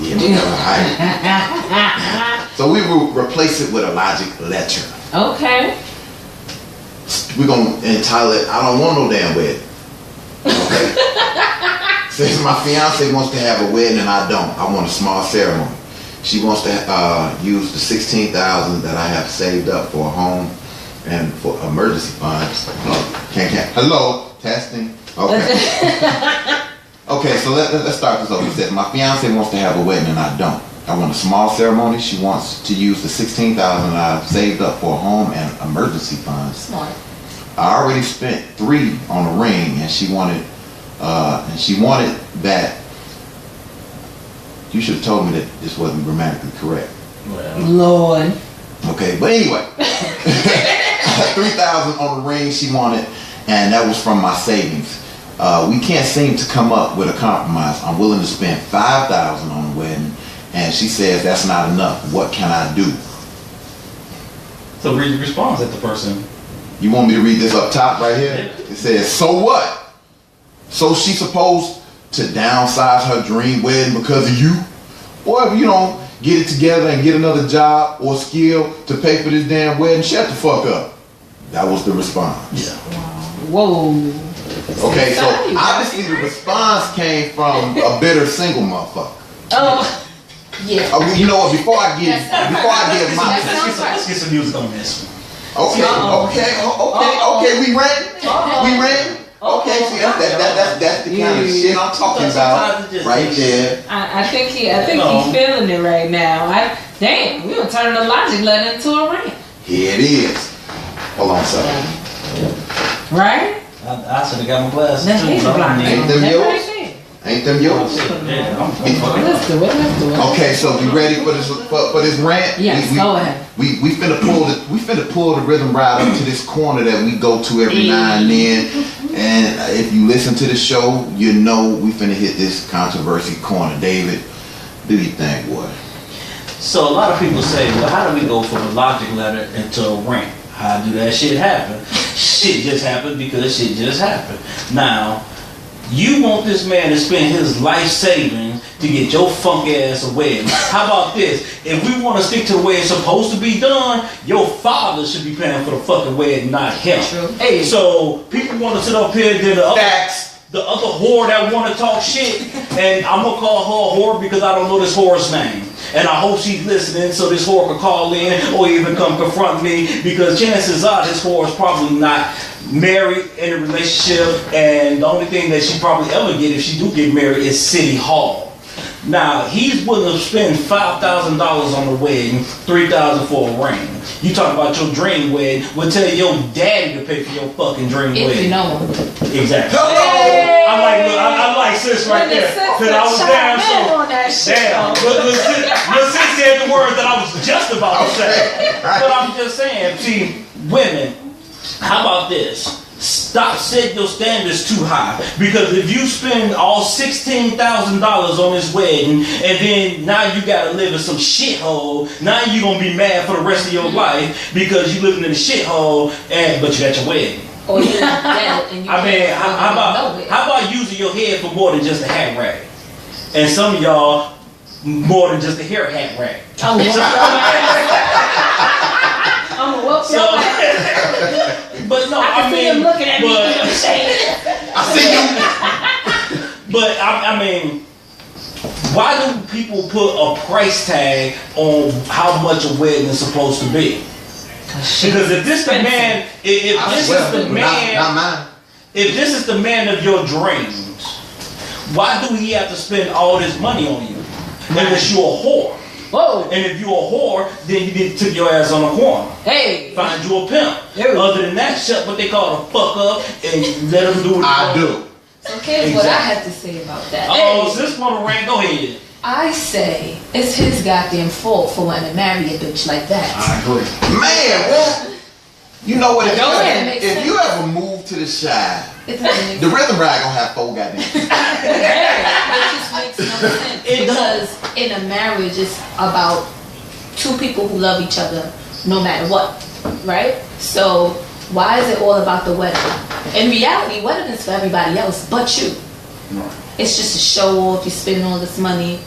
Yeah, all right. So we will replace it with a logic letter. Okay. We're gonna entitle it, I don't want no damn wedding. Okay? Since my fiance wants to have a wedding and I don't, I want a small ceremony. She wants to use the $16,000 that I have saved up for a home and for emergency funds. Can't. Hello, testing. Okay. Okay, so let's start this over. It says my fiance wants to have a wedding and I don't. I want a small ceremony. She wants to use the $16,000 I've saved up for a home and emergency funds. Smart. I already spent $3 on a ring, and she wanted that. You should have told me that this wasn't grammatically correct. Well, Lord. Okay, but anyway, $3,000 on the ring she wanted, and that was from my savings. We can't seem to come up with a compromise. I'm willing to spend $5,000 on the wedding, and she says that's not enough. What can I do? so read the response at the person. You want me to read this up top right here? It says, so what? So she's supposed to downsize her dream wedding because of you? Or if you don't get it together and get another job or skill to pay for this damn wedding, shut the fuck up. That was the response. Yeah. Whoa. Okay, so obviously the response came from a bitter single motherfucker. Oh. Yeah. You know what? Before I give my Let's get some music on this one. okay, we ready? We ready? Okay, see that's the kind of shit I'm talking about right there. I think he's feeling it right now. Damn, we gonna turn the logic letter into a rant. Here it is. Hold on a second. Right? I should have got my glasses That's too. his so I block. don't need Ain't them That's yours? right there. Ain't them yours? Yeah, I'm Let's do it. Okay, so we ready for this rant? Yes, go ahead. We finna pull the rhythm ride up to this corner that we go to every now and then. And if you listen to the show, you know we finna hit this controversy corner. David, do you think, boy? So a lot of people say, well, how do we go from a logic letter into a rant? How do that shit happen? Shit just happened because shit just happened. Now, you want this man to spend his life savings to get your funk ass a wedding. How about this? If we want to stick to the way it's supposed to be done, your father should be paying for the fucking wedding, not him. True. Hey, so people want to sit up here and then the other whore that want to talk shit, and I'm gonna call her a whore because I don't know this whore's name. And I hope she's listening so this whore can call in or even come confront me, because chances are this whore is probably not married in a relationship, and the only thing that she probably ever get if she do get married is City Hall. Now, he's willing to spend $5,000 on the wedding, $3,000 for a ring. You talk about your dream wedding, we'll tell your daddy to pay for your fucking dream If wedding. you know him. Exactly. Hey! I like sis right there. Because I was damn so. Damn. But sis said the words that I was just about to say. But I'm just saying, see, women, how about this? Stop setting your standards too high. Because if you spend all $16,000 on this wedding, and then now you gotta live in some shithole, now you're gonna be mad for the rest of your life because you living in a shithole, but you got your wedding. Or you're dead and you I mean, can't know it. how about using your head for more than just a hat rack? And some of y'all, more than just a hair hat rack. I'm gonna whoop your ass. But no, I can see him looking at me but, in the shade. I see you. But I mean, why do people put a price tag on how much a wedding is supposed to be? Because if this the man, if this is the man, not mine. if this is the man of your dreams, why do he have to spend all this money on you? Unless you're a whore. Whoa. And if you're a whore, then you need to take your ass on the corner. Hey. Find you a pimp. Dude. Other than that, shut what they call a fuck up and let them do what I they do. So here's what I have to say about that. Oh, so this one rant, go ahead. I say it's his goddamn fault for wanting to marry a bitch like that. I agree. Man, well, you know what? Go ahead. If you ever move to the side, It doesn't make the rhythm ride gonna have 4 goddamn. It just makes no sense because in a marriage it's about two people who love each other no matter what, right? So why is it all about the wedding? In reality, wedding is for everybody else but you. Right. It's just a show off. You're spending all this money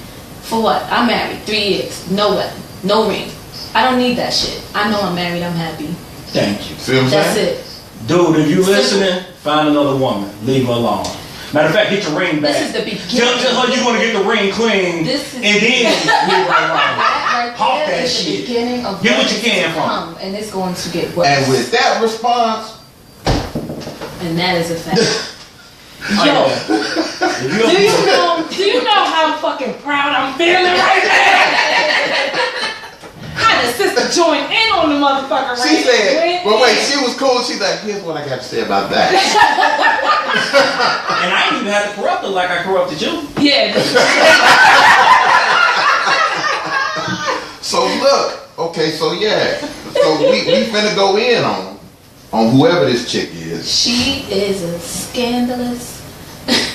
for what? I'm married 3 years, no wedding, no ring. I don't need that shit. I know I'm married. I'm happy. Thank you. See what I'm That's saying? it. Dude, if you listening, find another woman. Leave her alone. Matter of fact, get your ring back. This is the beginning. Tell her you want to get the ring clean, This is- and then leave her alone. That Hawk right there that is the shit. beginning of Get what is you can to from. come, and it's going to get worse. And with that response, And that is a fact. Oh, Yo, yeah. If do you know how fucking proud I'm feeling right now? Had a sister join in on the motherfucker right she said, there. well, wait, she was cool. She's like, here's what I got to say about that. And I ain't even had to corrupt her like I corrupted you. Yeah. So look, okay, so yeah. So we finna go in on whoever this chick is. She is a scandalous.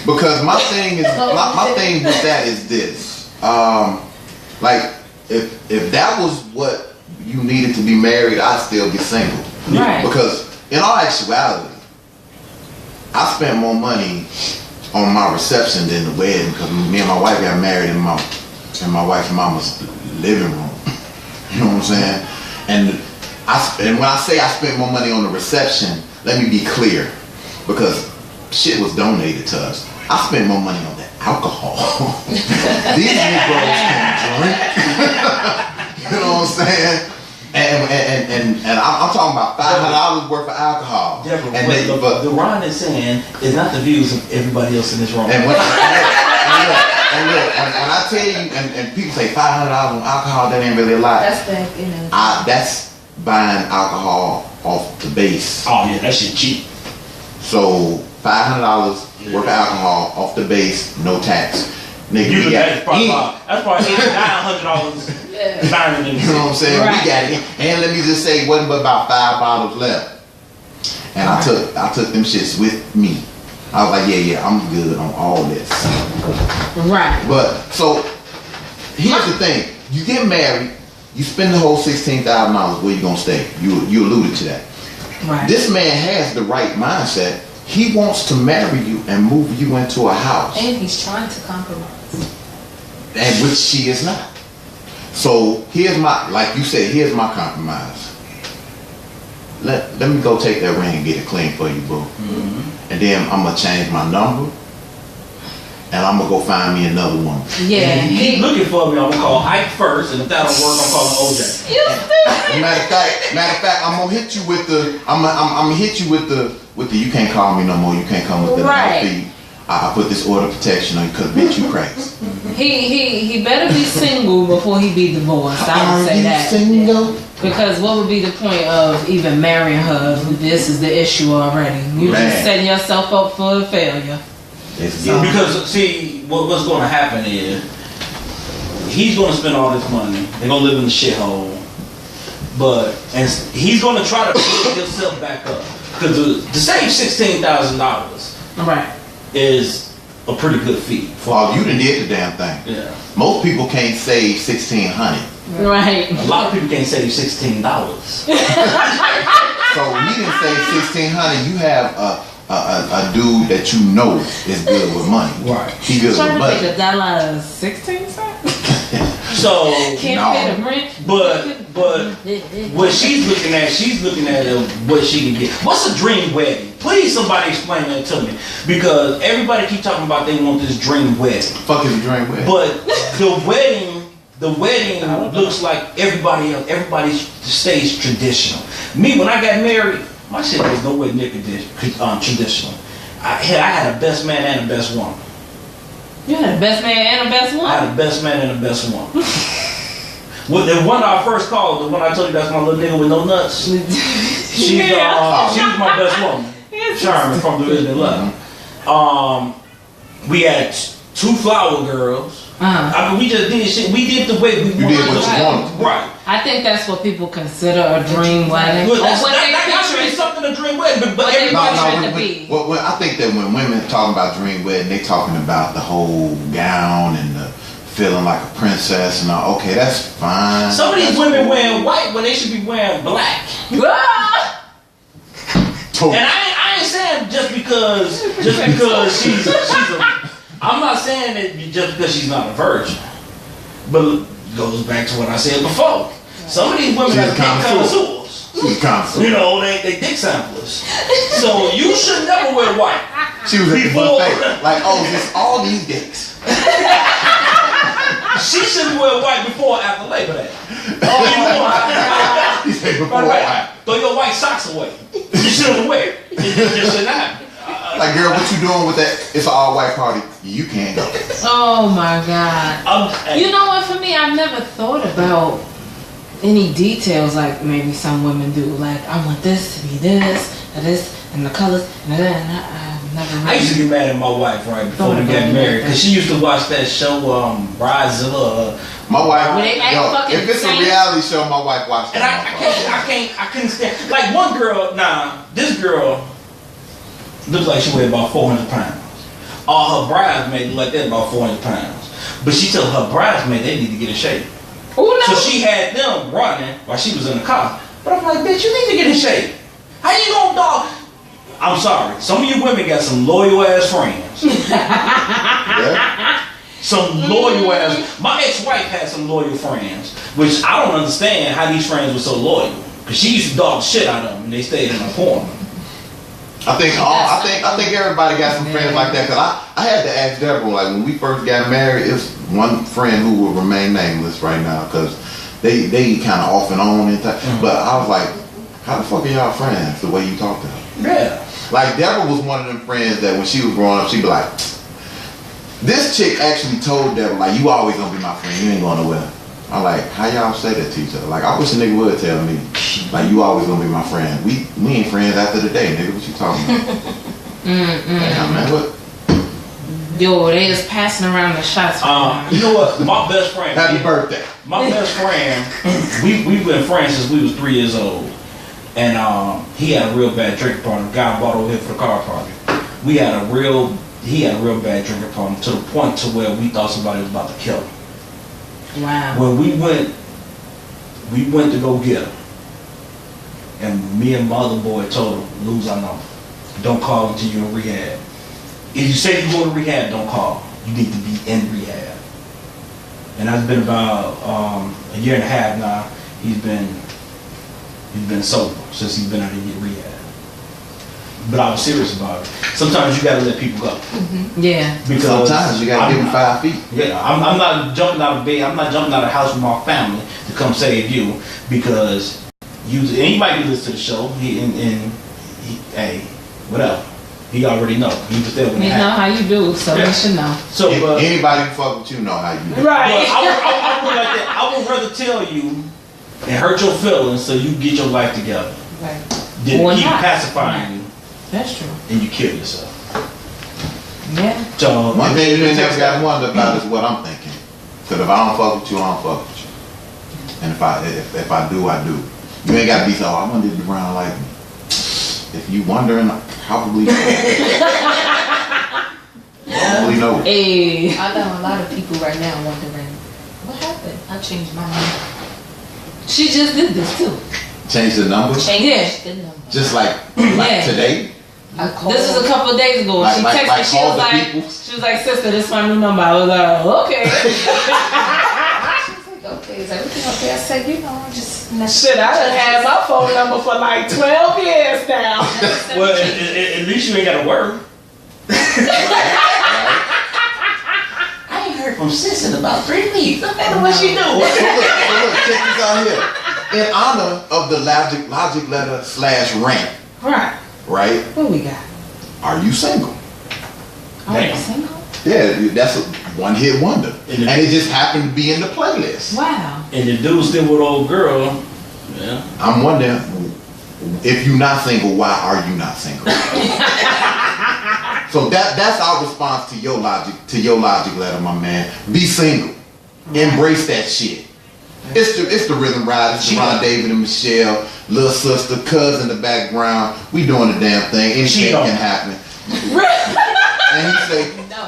Because my thing is my thing with that is this. Like if that was what you needed to be married, I'd still be single. Right. Because in all actuality, I spent more money on my reception than the wedding because me and my wife got married in my wife's mama's living room. You know what I'm saying? And when I say I spent more money on the reception, let me be clear, because shit was donated to us. I spent more money on the alcohol. These Negroes can drink. You know what I'm saying? And I'm talking about $500 worth of alcohol. Deborah, And what the Ron is saying is not the views of everybody else in this room. and when I tell you, and people say $500 on alcohol, that ain't really a lot. That's the, you know. That's buying alcohol off the base. Oh yeah, that shit cheap. So $500 worth of alcohol off the base, no tax. Nigga, You we got that's probably it. $900 buying it in You know what I'm saying? Right. We got it. And let me just say, it wasn't but about 5 bottles left. And I took them shits with me. I was like, yeah, I'm good on all this. Right. But so here's the thing: you get married, you spend the whole $16,000. Where you gonna stay? You alluded to that. Right. This man has the right mindset. He wants to marry you and move you into a house, And he's trying to compromise. and which she is not. So here's my, like you said, here's my compromise. Let me go take that ring and get it clean for you, boo. And then I'm gonna change my number, and I'm gonna go find me another woman. Yeah. If you keep looking for me, I'm gonna call Ike first, and if that don't work, I'm calling OJ. Matter of fact, I'm gonna hit you with the. I'm gonna hit you with the. You can't call me no more. You can't come with the Right. feed. I put this order of protection on you because bitch, you crazy. He better be single before he be divorced. I would say that. Single? Because what would be the point of even marrying her if this is the issue already? You Man. just setting yourself up for a failure. It's So- good. Because see, what's going to happen is he's going to spend all this money. They're going to live in the shithole, and he's going to try to build himself back up. Because to save $16,000 Right. is a pretty good feat. Oh, you done did the damn thing. Yeah. Most people can't save $1,600. Right. A lot of people can't save $16. So he didn't save $1,600. You have a dude that you know is good with money. Right. He good with Trying to think money. of dollar 16 cents. So, Can't No. pay the rent. but what she's looking at what she can get. What's a dream wedding? Please, somebody explain that to me, because everybody keep talking about they want this dream wedding, Fuck is a dream with. but the wedding looks like everybody else. Everybody stays traditional. Me, when I got married, my shit was nowhere near traditional. I had a best man and a best woman. You had the best man and the best I one. had a best man and a best woman. Well, the one I first called, the one I told you that's my little nigga with no nuts. She's my best woman. Charmin from the Original Love. We had 2 flower girls. I mean, we just did shit. We did the way we You did what you wanted. Right. I think that's what people consider a dream wedding. Well, Or that's, what that, they that, that's picture really it. something to dream wedding, but What they everybody. picture it to when, be. when I think that when women talking about dream wedding, they talking about the whole gown and the feeling like a princess and all. Okay, that's fine. Some of these That's women cool. wearing white when they should be wearing black. Ah! And I ain't saying just because she's a. I'm not saying that just because she's not a virgin, but it goes back to what I said before. Some of these women She's are a dick connoisseur. connoisseurs. She's constant. You know, they dick samplers. So you should never wear white. She was at the Before- buffet, like, oh, just all these dicks. She shouldn't wear white before or after Labor Day. Oh, He said before right, white. right. Throw your white socks away. You shouldn't wear it. It just shouldn't happen. Like, girl, what you doing with that? It's an all-white party. You can't go. Oh my God. You know what? For me, I've never thought about any details like maybe some women do. Like, I want this to be this, and the colors, and that. And I've never I used to really. get mad at my wife right before we got married because she used to watch that show, Bridezilla. My wife, When they act fucking if it's a insane. reality show, my wife watched And that. I couldn't stand. Like one girl, this girl looks like she weighed about 400 pounds. All her bridesmaids look like they're about 400 pounds. But she told her bridesmaids they need to get in shape. Who knows? So she had them running while she was in the car. But I'm like, bitch, you need to get in shape. How you gonna dog? I'm sorry. Some of you women got some loyal ass friends. Yeah? Some loyal ass. My ex-wife had some loyal friends, which I don't understand how these friends were so loyal. Cause she used to dog the shit out of them and they stayed in a corner. I think everybody got some friends like that. Cause I had to ask Deborah, like, when we first got married, it's one friend who will remain nameless right now, cause they kind of off and on and But I was like, how the fuck are y'all friends? The way you talk to her. Yeah. Like, Deborah was one of them friends that when she was growing up, she'd be like, this chick actually told Deborah, like, you always gonna be my friend, you ain't going nowhere. I'm like, how y'all say that to each other? Like, I wish a nigga would tell me, like, you always gonna be my friend. We ain't friends after the day, nigga. What you talking about? Damn, man, what? Yo, they is passing around the shots. You know what? My best friend. Happy birthday. My best friend. We've been friends since we was 3 years old, and he had a real bad drinking problem. The guy bought over here for the car party. He had a real bad drinking problem to the point to where we thought somebody was about to kill him. Wow. When we went to go get him, and me and my other boy told him, lose our number. Don't call until you're in rehab. If you say you're going to rehab, don't call. You need to be in rehab. And that's been about a year and a half now. He's been sober since he's been out of rehab. But I was serious about it. Sometimes you gotta let people go. Yeah. Because Sometimes you gotta give them 5 feet. Yeah, I'm not jumping out of bed. I'm not jumping out of the house with my family to come save you because anybody can listen to the show. Hey, whatever. He already know. He was there when You it know happened. how you do, so Yeah. you should know. So, but Anybody who fuck with you know how you do. I would like that. I would rather tell you and hurt your feelings so you get your life together Right. than Or keep not. pacifying you That's true. and you kill yourself. Yeah. So One thing you ain't never got to wonder about is what I'm thinking. Because if I don't fuck with you, I don't fuck with you. And if I do, I do. You ain't got to be so, I want to be around like me. If you wondering, probably probably no. Hey. I know a lot of people right now wondering, what happened? I changed my number. She just did this too. Change the number. Changed the number. Just like Yeah. today. I called. This was a couple of days ago. Like- She like- texted like me. She call was the like, people? sister, this is my new number. I was like, okay. Okay, is everything okay? I said, just Shit, I done had my phone number for like 12 years now. well, at least you ain't got to worry. I ain't heard from sis in about 3 weeks. No matter what she So do. look, check this out here. In honor of the logic letter / rant, Right. right? What we got? Are you single? Are we Damn. single? Yeah, that's a one-hit wonder. And And it just happened to be in the playlist. Wow. And the dude still with old girl. Yeah. I'm wondering, if you're not single, why are you not single? So that's our response to your logic letter, my man. Be single. Embrace that shit. It's the Rhythm Ride. It's Ron David and Michelle, little sister, cousin in the background. We doing the damn thing. Anything Cheat on can me. happen. And he say,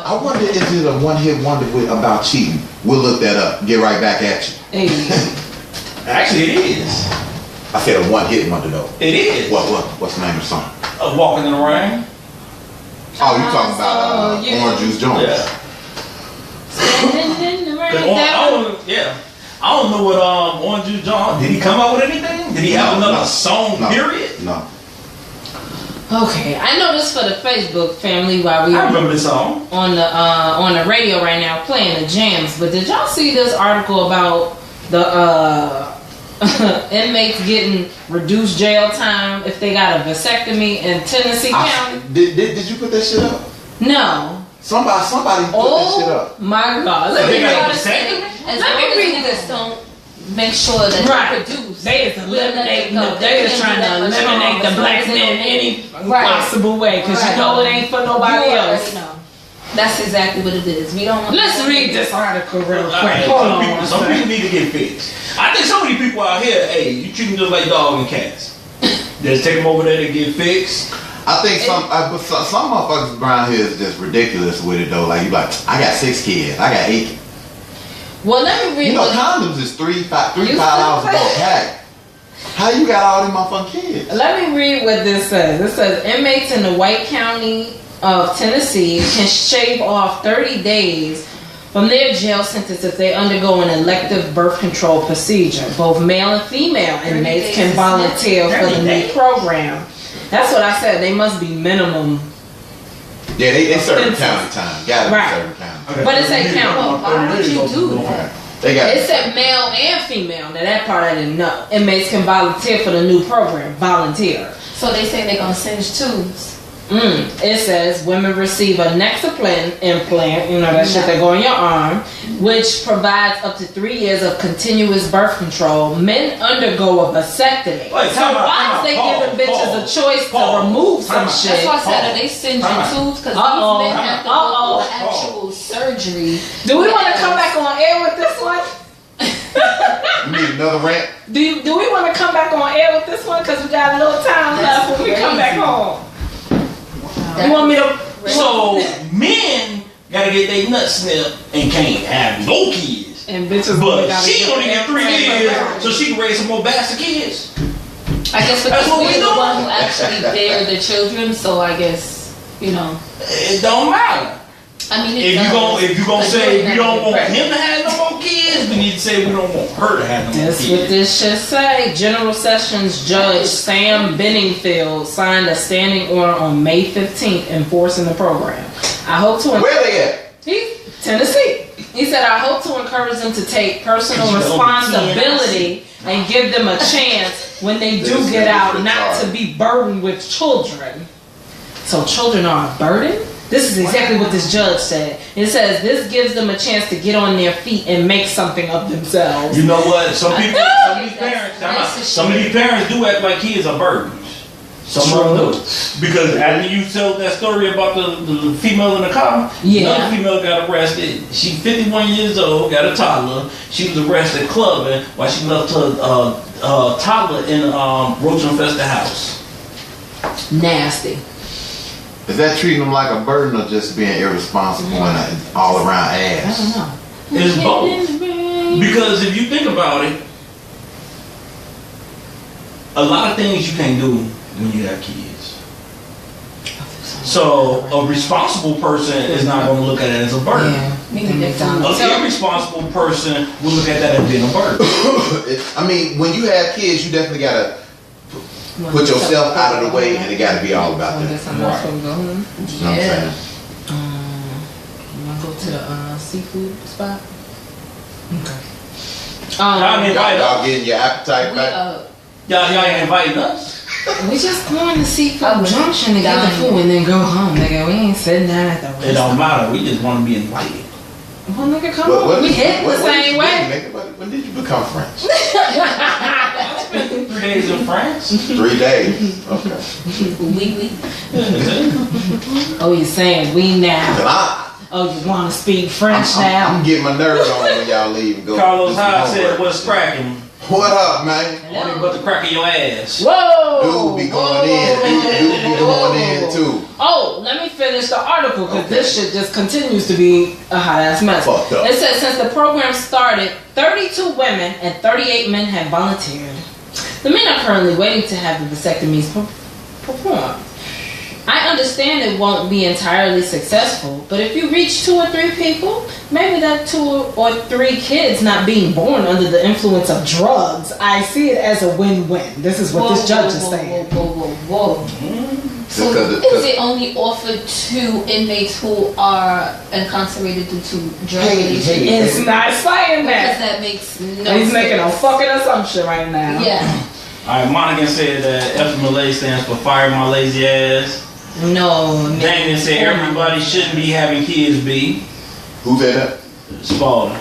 I wonder is it a one-hit wonder about cheating? We'll look that up. Get right back at you. Hey. Actually, it is. I said a one-hit wonder though. It is. What's the name of the song? Walking in the rain. Oh, you talking about So you- Orange Juice Jones? Yeah. Standing in the rain. Yeah. I don't know what Orange Juice John, did he come out with anything? Did he have another song, period? No. Okay, I know this for the Facebook family while we I were remember this song. on the radio right now playing the jams. But did y'all see this article about the inmates getting reduced jail time if they got a vasectomy in Tennessee County? Did you put that shit up? No. Somebody put that shit up. Oh my God! Let They me got a read vasectomy? As Let long me as read niggas don't make sure that Right. they produce. They is eliminating. We'll let them go. They is They trying can't to do that much eliminate the longer, black as long as man they don't any Right. possible way because you Right. know it ain't for nobody You else. already know. That's exactly what it is. We don't want. Let's read this article real quick. Alright, Hold some on. people, some people need to get fixed. I think some of these people out here, hey, you treat them just like dogs and cats. Just take them over there to get fixed. I think some motherfuckers around here is just ridiculous with it though. Like you like, I got 6 kids, I got 8. Well, let me read. You know, what- condoms is $3, $5 You a still pack. How you got all them motherfucking kids? Let me read what this says. It says inmates in the White County of Tennessee can shave off 30 days from their jail sentence if they undergo an elective birth control procedure. Both male and female 30 inmates days can is volunteer for 30 the new days? program. That's what I said. They must be minimum. Yeah, they serve Offenses. county time. Gotta Right. be serving county. But it said count. Well, why would you do that? Right. They got It said male and female. Now that part I didn't know. Inmates can volunteer for the new program. Volunteer. So they say they're gonna singe tubes. It says women receive a Nexaplan implant, you know that shit that go in your arm, which provides up to 3 years of continuous birth control. Men undergo a vasectomy. Wait, So time out, why time is they out, giving bitches pause, a choice pause, to remove some time out. shit? That's why I said, Pause. are they singeing Time out. tubes? Because Uh-oh. these men have to Uh-oh. go through actual surgery. Do we want to come back on air with this one? You need another rant? Do we want to come back on air with this one? Because we got a little time That's left when we come back crazy. home. You want me to? So men gotta get their nuts snipped and can't have no kids. And bitches only But gotta she get only get 3 years, so she can raise some more bastard kids. I guess That's because what we we're the doing. one who actually bear the children, so I guess, you know. It don't matter. I mean, it If you gonna But say you're we not don't want pregnant. him to have no more kids, we need to say we don't want her to have no more That's what kids. this should say. General Sessions Judge Sam Benningfield signed a standing order on May 15th enforcing the program. I hope to Where they at? Tennessee. He said, I hope to encourage them to take personal responsibility and give them a chance when they do This get is out not retarded. to be burdened with children. So children are a burden? This is exactly what this judge said. It says this gives them a chance to get on their feet and make something of themselves. You know what? Some of these That's parents, some of these parents do act like kids are burdens. Some of them do. Because after you told that story about the female in the car, Yeah. another female got arrested. She's 51 years old, got a toddler. She was arrested clubbing while she left her toddler in a roach-infested house. Nasty. Is that treating them like a burden or just being irresponsible and an all around I ass? don't know. It's both. Because if you think about it, a lot of things you can't do when you have kids. So a responsible person is not going to look at it as a burden. Yeah. Maybe they An irresponsible person will look at that as being a burden. I mean, when you have kids, you definitely gotta put yourself out of the way, and it gotta be all about that. I'm not gonna go home. You know what I'm saying? You wanna go to the seafood spot? Okay. Y'all ain't invited us. Y'all getting your appetite We, back? Y'all ain't inviting us. We just going to Seafood I Junction to get the dying. food and then go home, nigga. We ain't sitting down at the restaurant. It don't matter. We just want to be invited. Well, nigga, come on. We hit the same way. When did you become friends? 3 days in France. 3 days. Okay. we. Oh, you saying we now? And Oh, you want to speak French now? I'm getting my nerves on when y'all leave and go. Carlos do some Hyde said, homework. "What's cracking? What up, man? Only but the crack of your ass." Whoa! Dude be going in. Dude be going in too. Oh, let me finish the article because this shit just continues to be a hot ass mess. Fucked up. It says since the program started, 32 women and 38 men have volunteered. The men are currently waiting to have the vasectomies performed. I understand it won't be entirely successful, but if you reach 2 or 3 people, maybe that 2 or 3 kids not being born under the influence of drugs, I see it as a win-win. This is what this judge is saying. Whoa. So is it only offered to inmates who are incarcerated due to drug addiction? It's not saying Because that. that makes no He's sense. making a fucking assumption right now. Yeah. Alright, Monica said that FMLA stands for Fire My Lazy Ass. No. Damien said everybody shouldn't be having kids be. Who said that? Spalding.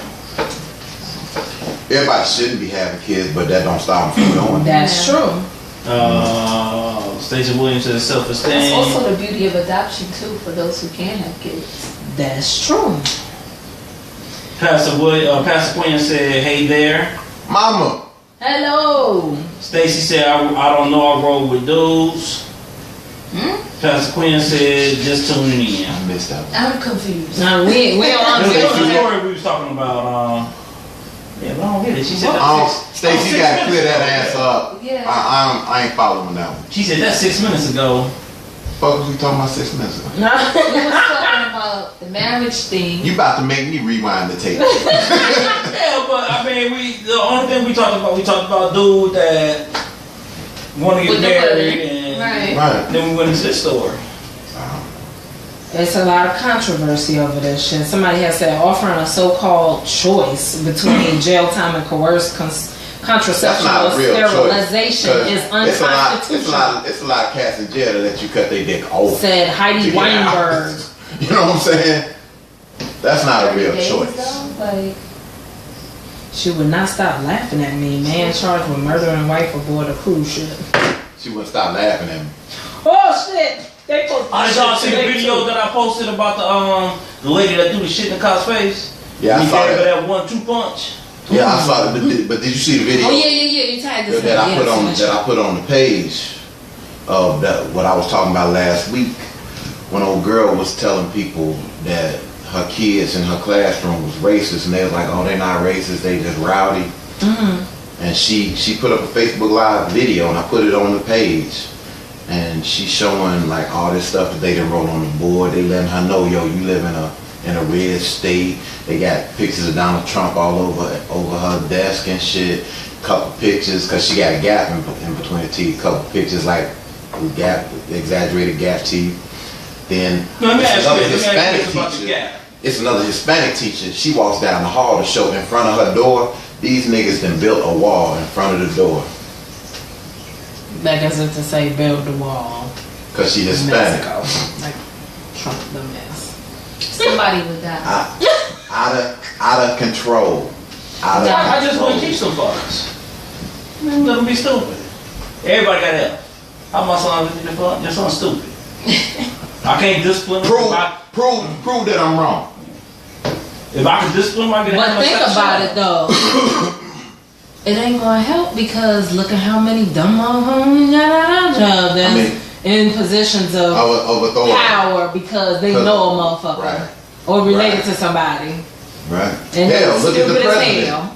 Everybody shouldn't be having kids, but that don't stop them from doing it. That's true. Stacey Williams says That's self-esteem. also the beauty of adoption too, for those who can have kids. That's true. Pastor Quinn said, hey there. Mama. Hello. Stacy said, I don't know, I roll with dudes. Pastor Quinn said, just tuning in. I missed that one. I'm confused. No, we on This was the zero. story we was talking about. Yeah, but I don't get it. She said Stacey, you gotta clear that answer up. Yeah. I ain't following that one. She said that's 6 minutes ago. Fuck was we talking about 6 minutes ago? We was talking about the marriage thing. You about to make me rewind the tape. Yeah, but I mean, the only thing we talked about dude that want to get With the married, wedding. and Right. then we went into this story. It's a lot of controversy over this shit. Somebody has said offering a so-called choice between jail time and coerced contraception or That's not a real sterilization choice. is It's a unconstitutional. lot of cats in jail that let you cut their dick off. Said to Heidi get out. Weinberg. You know what I'm saying? That's not a real 30 days, choice. though, like, She would not stop laughing at me. Man charged with murdering wife aboard a cruise ship. She wouldn't stop laughing at me. Oh shit! They posted Did y'all see the today, video too. that I posted about the lady that threw the shit in the cop's face? Yeah, I He saw gave her that. that 1-2 punch. Yeah, I saw it. But did you see the video? oh yeah, you tagged us. that I in. put Yeah, on so that I put on the page of what I was talking about last week, when old girl was telling people that her kids in her classroom was racist, and they was like, "Oh, they're not racist, they just rowdy." And she put up a Facebook Live video, and I put it on the page, and she's showing like all this stuff that they done wrote on the board. They letting her know, yo, you live in a red state. They got pictures of Donald Trump all over her desk and shit. Couple pictures, cause she got a gap in between the teeth. Couple pictures like with exaggerated gap teeth. Then Let me it's ask another you this Hispanic about the teacher. gap. It's another Hispanic teacher. She walks down the hall to show in front of her door. These niggas done built a wall in front of the door. Like as if to say build the wall. Cause she Hispanic. Mexico. Like Trump the mess. somebody would die. Out of control. I just want to teach some fuckers. Let them be stupid. Everybody got help. How my son be the fuck? Your son's stupid. I can't discipline him. Prove that I'm wrong. If I can discipline him, I can But think about it though. It ain't gonna help because look at how many dumb motherfuckers that's in positions of authority. power because they know a motherfucker Right. or related Right. to somebody. Right. And Hell, it's look at the stupid as president. hell.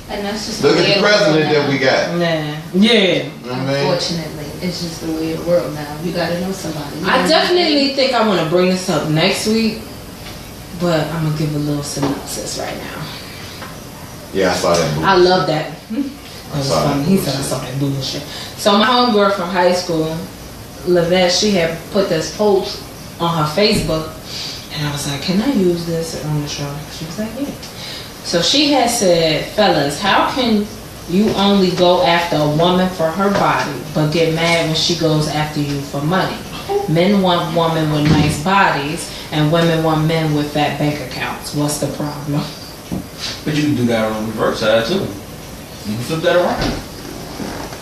And that's just Look the way at the of world president that now. we got. Nah. Yeah. You know what I mean? Unfortunately, it's just the way of the world now. You gotta know somebody. You I know definitely think I want to bring this up next week, but I'm gonna give a little synopsis right now. Yeah, I saw that movie. I love that. That was saw that funny. He said I saw that bullshit. So my homegirl from high school, Lavette, she had put this post on her Facebook, and I was like, "Can I use this on the show?" She was like, "Yeah." So she had said, "Fellas, how can you only go after a woman for her body, but get mad when she goes after you for money? Men want women with nice bodies, and women want men with fat bank accounts. What's the problem?" But you can do that on the reverse side too. You can flip that around.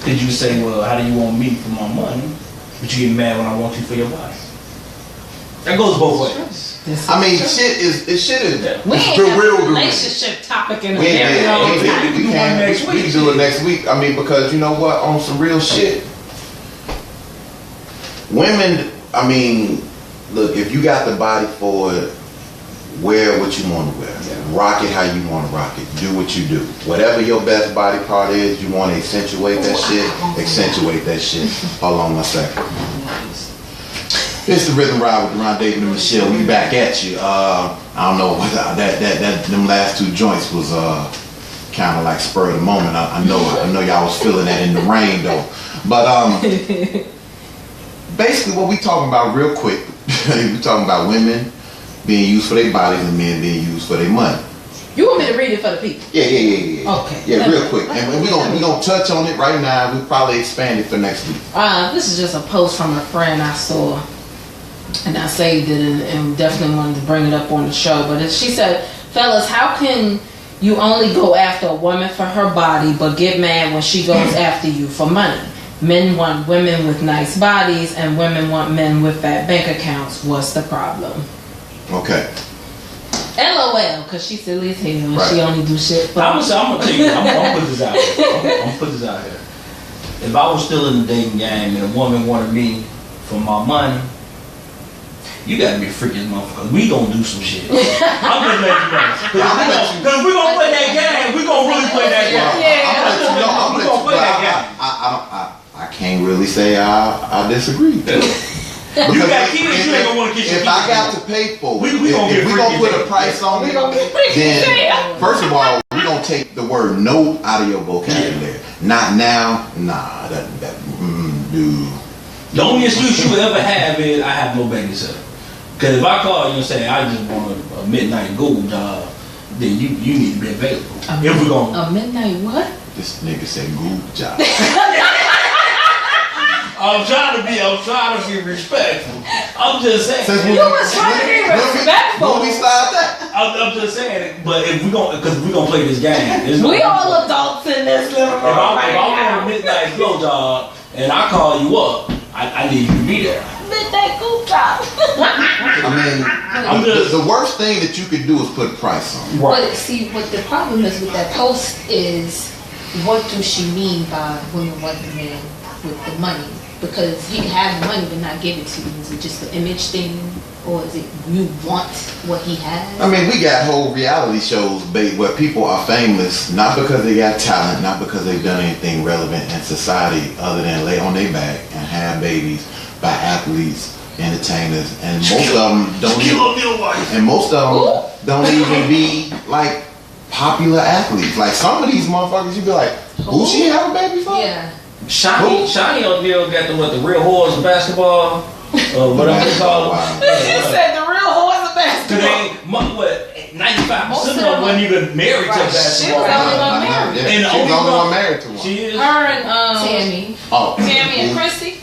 Did you say, well, how do you want me for my money, but you get mad when I want you for your body? That goes both ways. I mean, shit is We ain't the have real a good. relationship topic in a We very long time. can do it next week. I mean, because you know what? On some real shit, women. I mean, look, if you got the body for it, wear what you want to wear. Rock it how you want to rock it. Do what you do. Whatever your best body part is, you want to accentuate that shit. Accentuate that shit. Hold on a second. It's the Rhythm Ride with Ron David and Michelle. We back at you. I don't know what them last two joints was kind of like spur of the moment. I know y'all was feeling that in the rain though. But basically what we talking about real quick, we talking about women being used for their bodies and men being used for their money. You want me to read it for the people? Yeah. Okay. Yeah, real quick. And we gonna touch on it right now. We'll probably expand it for next week. This is just a post from a friend I saw, and I saved it and definitely wanted to bring it up on the show. But she said, fellas, how can you only go after a woman for her body but get mad when she goes after you for money? Men want women with nice bodies and women want men with fat bank accounts. What's the problem? Okay. LOL, because she's silly as hell and Right. she only do shit for I'm gonna tell you, I'm gonna put this out here. I'm gonna put this out here. If I was still in the dating game and a woman wanted me for my money, you gotta be a freaking motherfucker. We gonna do some shit. I'm just letting you know. Because we gonna play that game. We gonna really play that game. I can't really say I disagree. You got kids, you ain't gonna wanna get your If I kids. got to pay for it, We gonna if get we gonna freaky put a today. price on it, then first of all, we gonna take the word no out of your vocabulary. Not now, nah, dude. The only excuse you would ever have is I have no babysitter. Because if I call you and say I just want a midnight gold job, then you need to be available. If we're gonna a midnight what? This nigga said good job. I'm trying to be respectful. I'm just saying. You was trying to be respectful. When we start that? I'm just saying. But if we gonna play this game, there's no- We all adults in this living room If I'm right on now. a midnight blow job and I call you up, I need you to be there. Midnight goop job. I mean, I'm just the worst thing that you could do is put a price on it. But see, what the problem is with that post is, what do she mean by women want the man with the money? Because he can have the money but not give it to you. Is it just an image thing, or is it you want what he has? I mean, we got whole reality shows where people are famous not because they got talent, not because they've done anything relevant in society other than lay on their back and have babies by athletes, entertainers, and most of them don't even be like popular athletes. Like some of these motherfuckers, you be like, who she have a baby for? Yeah. Shiny up there got the real whores of basketball, whatever they call Wow. it. He said the real whores of basketball. What? 95% Most of of them them wasn't even married to Right. basketball. She was only Nah, one married. yeah. And the She was the only only one- one married to one. She is. Her and Tammy. Oh, Tammy and Christy.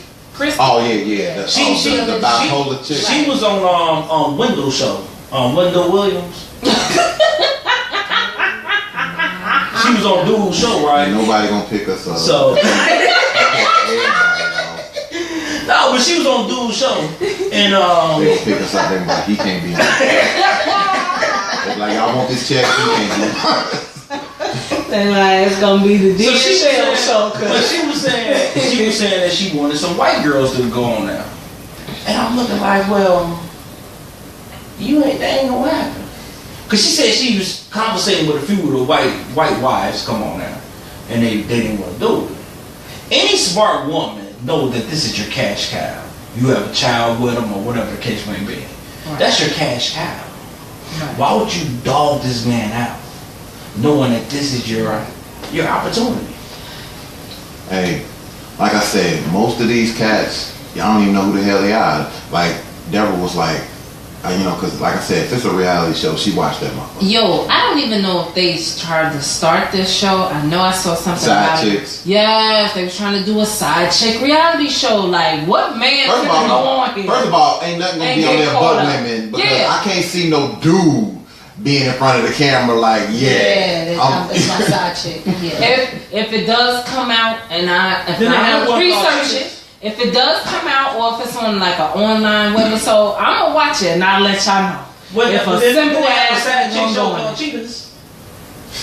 Oh yeah. The, She- the bipolar chick. She was on Wendell show. Wendell Williams. She was on Dude's show, right? Ain't nobody gonna pick us up. So Everybody no, but she was on Dude's show, and else. They gonna pick us up. They gonna be like, he can't be on. They're like, y'all want this check? He can't be on. They like it's gonna be the so she was saying, show. but she was saying that she wanted some white girls to go on there, and I'm looking like, well, that ain't gonna happen. Cause she said she was conversating with a few of the white wives come on now, and they didn't want to do it. Any smart woman knows that this is your cash cow. You have a child with them or whatever the case may be. Right. That's your cash cow. Right. Why would you dog this man out, knowing that this is your opportunity? Hey, like I said, most of these cats, y'all don't even know who the hell they are. Like Deborah was like, because like I said, if it's a reality show, she watched that motherfucker. Yo, I don't even know if they tried to start this show. I know I saw something Side about chicks. it. Yes, they were trying to do a side chick reality show. Like, what man First finna go on of here? all, ain't nothing gonna Ain't be on get there caught but up. women because Yeah. I can't see no dude being in front of the camera like, Yeah, that's my side chick. Yeah. If it does come out and I Then they have one research called it, if it does come out or if it's on like an online web, so I'm gonna watch it and I'll let y'all know. If a simple ass side is chick gonna show go in. called Cheetahs.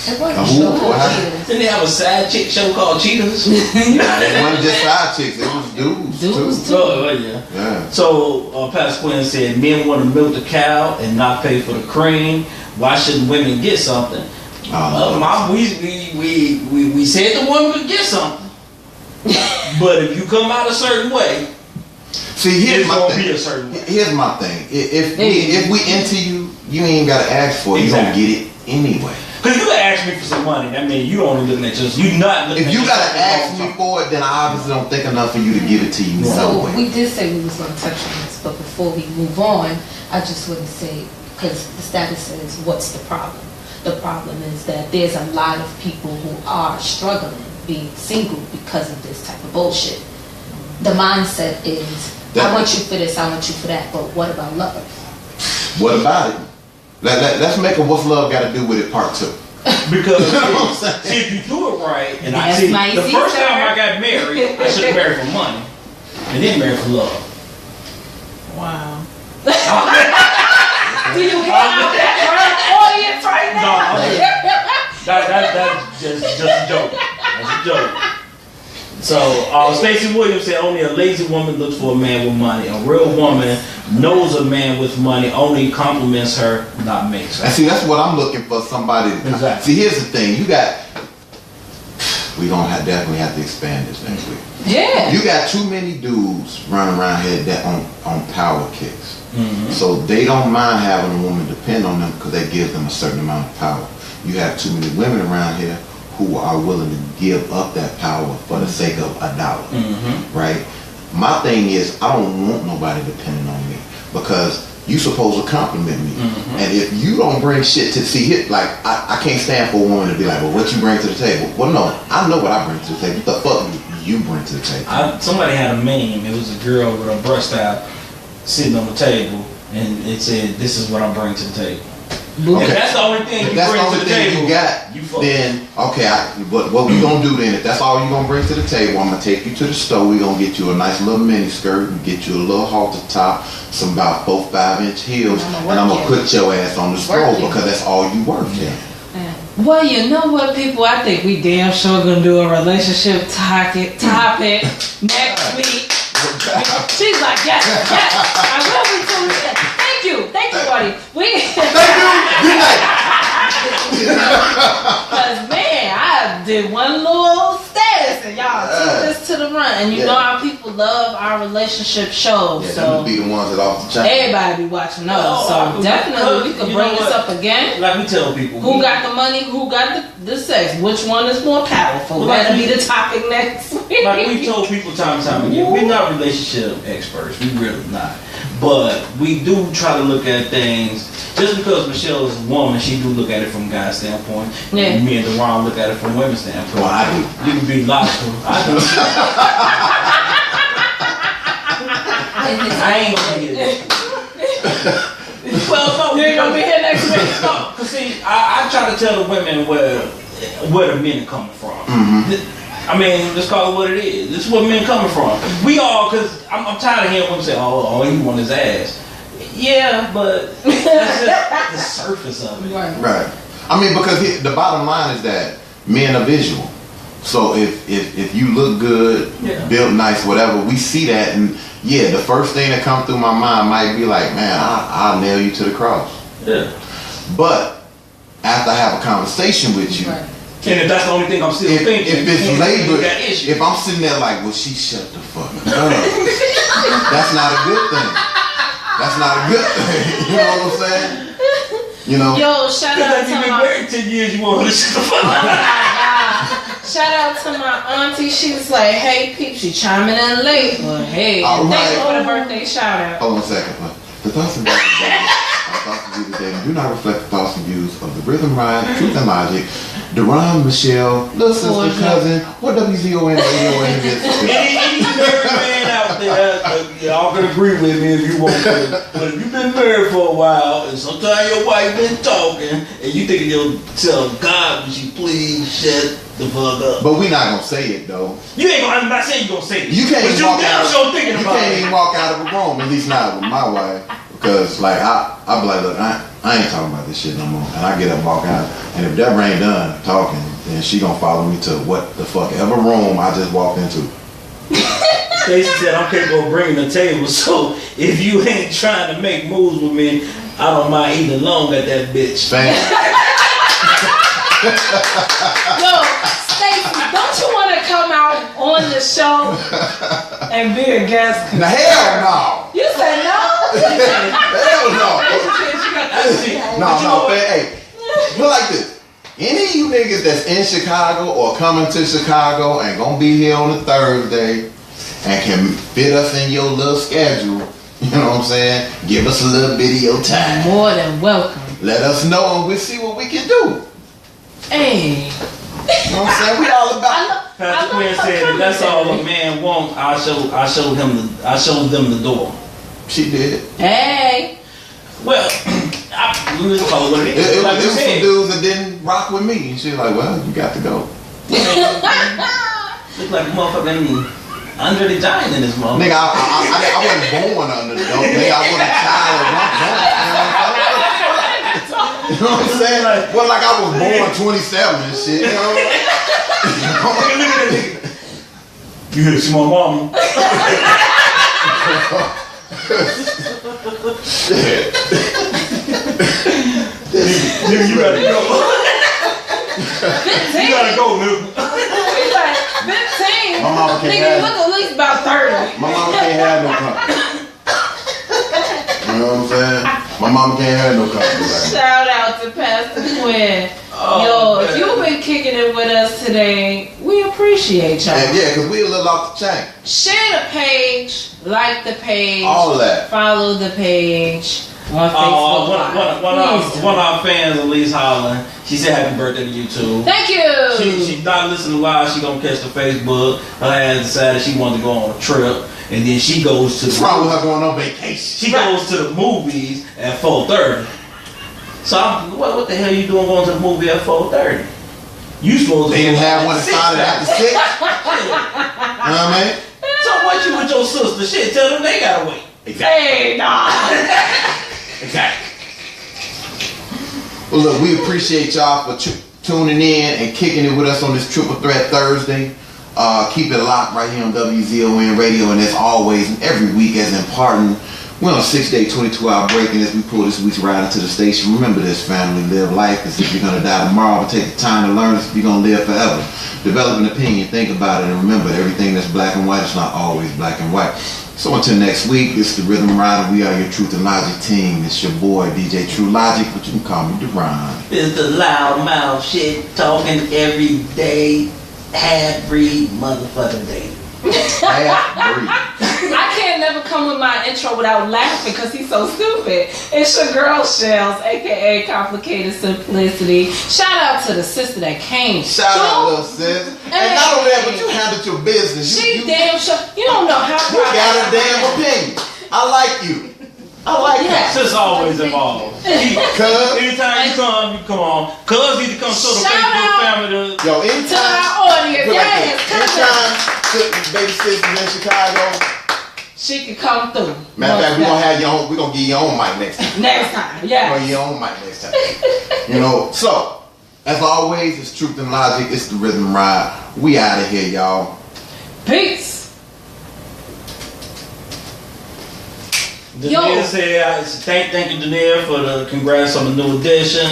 It wasn't Who? sure. What happened? Then they have a side chick show called Cheetahs. it wasn't just side chicks, it was dudes Dudes too. too. Oh yeah. Yeah. So Pastor Quinn said men want to milk the cow and not pay for the cream. Why shouldn't women get something? We said the woman could get something, but if you come out a certain way, See, here's it's my gonna thing. be a certain way. Here's my thing. If we into you, you ain't gotta ask for it. Exactly. You gonna get it anyway. Cause you gotta ask me for some money. That means you only looking at just you not looking. If you at gotta yourself ask me for it, then I obviously don't think enough for you to give it to you. So No way. we did say we was going to touch on this, but before we move on, I just want to say, because the status says, what's the problem? The problem is that there's a lot of people who are struggling being single because of this type of bullshit. The mindset is, I want you for this, I want you for that, but what about love? What about it? Let's make a what's love got to do with it part 2. Because You know what I'm saying? see, if you do it right, and I That's see my the first sister. time I got married, I should have married for money, and then married for love. Wow. Do you hear out that audience right No, now? that's just a joke. That's a joke. So, Stacey Williams said only a lazy woman looks for a man with money. A real woman knows a man with money, only compliments her, not makes her. And see, that's what I'm looking for. Somebody. Exactly. See, here's the thing. We gonna definitely have to expand this next week. Yeah. You got too many dudes running around here that on power kicks. Mhm. So they don't mind having a woman depend on them because that gives them a certain amount of power. You have too many women around here who are willing to give up that power for the sake of $1, Mm-hmm. right? My thing is, I don't want nobody depending on me because you supposed to compliment me. Mhm. And if you don't bring shit to see it, like I can't stand for a woman to be like, well, what you bring to the table? Well, no, I know what I bring to the table. What the fuck you bring to the table? Somebody had a meme. It was a girl with her breast out sitting on the table, and it said, "This is what I bring to the table." Okay. If that's the only thing If you that's the bring only to the thing table, you got, you fuck. then okay. But what we gonna do then? If that's all you gonna bring to the table, I'm gonna take you to the store. We gonna get you a nice little mini skirt and get you a little halter top, some about 4-5 inch heels, And and I'm gonna work put your ass on the stroll Work you. because that's all you worth. Yeah. Well, you know what, people? I think we damn sure gonna do a relationship topic next week. She's like, yes, I will be too. Thank you, buddy. Cause man, I did one little status and y'all took this to the run, and you know how people love our relationship shows. Yeah, So them be the ones that off the chain. everybody be watching those. Oh, So definitely we can you bring know this what? up again. Like we tell people, Who got the money? Who got the sex? Which one is more powerful? Well, That'll like be the topic next week. like we told people time and time again, we're not relationship experts. We really not. But we do try to look at things. Just because Michelle is a woman, she do look at it from a guy's standpoint. Yeah. And me and Deron look at it from a women's standpoint. Well, I do. You can be logical. I do. I ain't gonna get it. Well, no, You ain't gonna be here next week. No, cause see, I try to tell the women where the men are coming from. I mean, let's call it what it is. This is where men coming from. We all, cause I'm tired of hearing women say, "Oh, all you want is ass." Yeah, but that's just the surface of it. Right. I mean, because the bottom line is that men are visual. So if you look good, Yeah. built nice, whatever, we see that, and yeah, the first thing that comes through my mind might be like, man, I'll nail you to the cross. Yeah. But after I have a conversation with you, Right. And if that's the only thing I'm still thinking, if it's you labor, got issues. if I'm sitting there like, well, she shut the fuck up, that's not a good thing. That's not a good thing. You know what I'm saying? You know? Yo, shout out Because to you've been my married 10 years, you want to shut the fuck oh up. my God. Shout out to my auntie. She was like, "Hey, peeps, you chiming in late, but hey, All thanks right. for the birthday shout out." Hold on a second. The thoughts and views today do not reflect the thoughts and views of the Rhythm Ride, Truth and Logic, Deron, Michelle, little sister, Georgia. cousin, what WZON radio is. Any married man out there, y'all can agree with me if you want to. But if you've been married for a while, and sometimes your wife been talking, and you think you'll tell God, would you please shut the fuck up? But we not gonna say it though. You ain't gonna, I'm not saying you're gonna say it. You can't but even you walk damn out. sure thinking You about can't it. even walk out of a room, at least not with my wife, because like I be like, look, I ain't talking about this shit no more, and I get up and walk out, and if Deborah ain't done talking, then she gonna follow me to what the fuck ever room I just walked into. Stacey said I'm capable of bringing the table, so if you ain't trying to make moves with me, I don't mind eating alone at that bitch. Fam. Yo, Stacey, don't you want to come out on on the show and be a guest? Now, hell no. You said no? Hell no. No, hey, put it like this. Any of you niggas that's in Chicago or coming to Chicago and gonna be here on a Thursday and can fit us in your little schedule, you know what I'm saying? Give us a little bit of your time. More than welcome. Let us know and we'll see what we can do. Hey. You know what I'm saying? We all about Pastor Quinn said that that's all a man want. I showed them the door. She did. Hey. Well, let's call it what it is. It Like you was some said, dudes that didn't rock with me. And she was like, well, you got to go. look like a motherfucking under the giant in this motherfucker. Nigga, I wasn't born under the dope. Nigga, I was a child of one dope. You know what I'm saying? Well, like I was born 27 and shit. You know? You hear see my mama? Shit. Nigga, you gotta go. 15. You gotta go, nigga. He's like 15. My mama can't Nigga, you have look at least about 30. My mama can't have no company. You know what I'm saying? My mama can't have no company. Like Shout out to Pastor Quinn. Oh, Yo, man. if you've been kicking it with us today, we appreciate y'all. and yeah, cause we a little off the chain. Share the page, like the page, All that. follow the page on Facebook. Live. Please do. One of our fans, Elise Holland, she said happy birthday to you too. Thank you. She's not listening live. She gonna catch the Facebook. Her ass decided she wanted to go on a trip, and then she goes to What's the wrong with her going on vacation? she goes to the movies at 4:30. So what the hell you doing going to the movie at 4:30? You supposed to They didn't go have at one that 6. started after 6. You know what I mean? So what you with your sister? Shit, tell them they gotta wait. Hey, nah. Exactly. Well, look, we appreciate y'all for tuning in and kicking it with us on this Triple Threat Thursday. Keep it locked right here on WZON Radio, and as always, and every week as important, we're on a 6-day, 22-hour break, and as we pull this week's ride into the station, remember this, family, live life as if you're going to die tomorrow, but take the time to learn as if you're going to live forever. Develop an opinion, think about it, and remember, everything that's black and white is not always black and white. So until next week, it's the Rhythm Rider. We are your Truth and Logic team. It's your boy, DJ True Logic, but you can call me Deron. It's the loud mouth shit talking every day, half-breed motherfucking day. Half-breed. I can't never come with my intro without laughing because he's so stupid. It's your girl Shells, aka Complicated Simplicity. Shout out to the sister that came. Shout out, little sis. And not only that, but you handled your business. She damn sure. You don't know how You got a damn opinion. I like you. I like that. Sis always involved. Cuz, Anytime you come on. Cuz need to come show the Shout Facebook out. family the yo, to anytime. our audience. Put it like Yes, this. Anytime baby sis is in Chicago, she can come through. matter of fact, we're gonna have your own, we're gonna give you your own mic next time. Next time, We're yeah. gonna give you your own mic next time. You know, so as always, it's Truth and Logic, it's the Rhythm Ride. We out of here, y'all. Peace. Danielle said, thank you, Danielle, for the congrats on the new edition.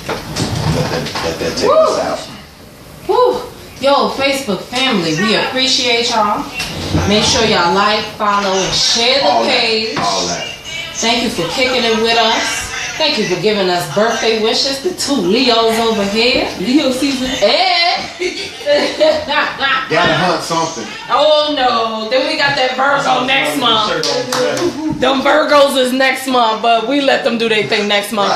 Let that take Woo. us out. Woo. Yo, Facebook family, we appreciate y'all. Make sure y'all like, follow, and share the All page. that. All that. Thank you for kicking it with us. Thank you for giving us birthday wishes. The two Leos over here. Leo season. Gotta hunt something. Oh no. Then we got that Virgo next month. Them Virgos is next month, but we let them do their thing next month.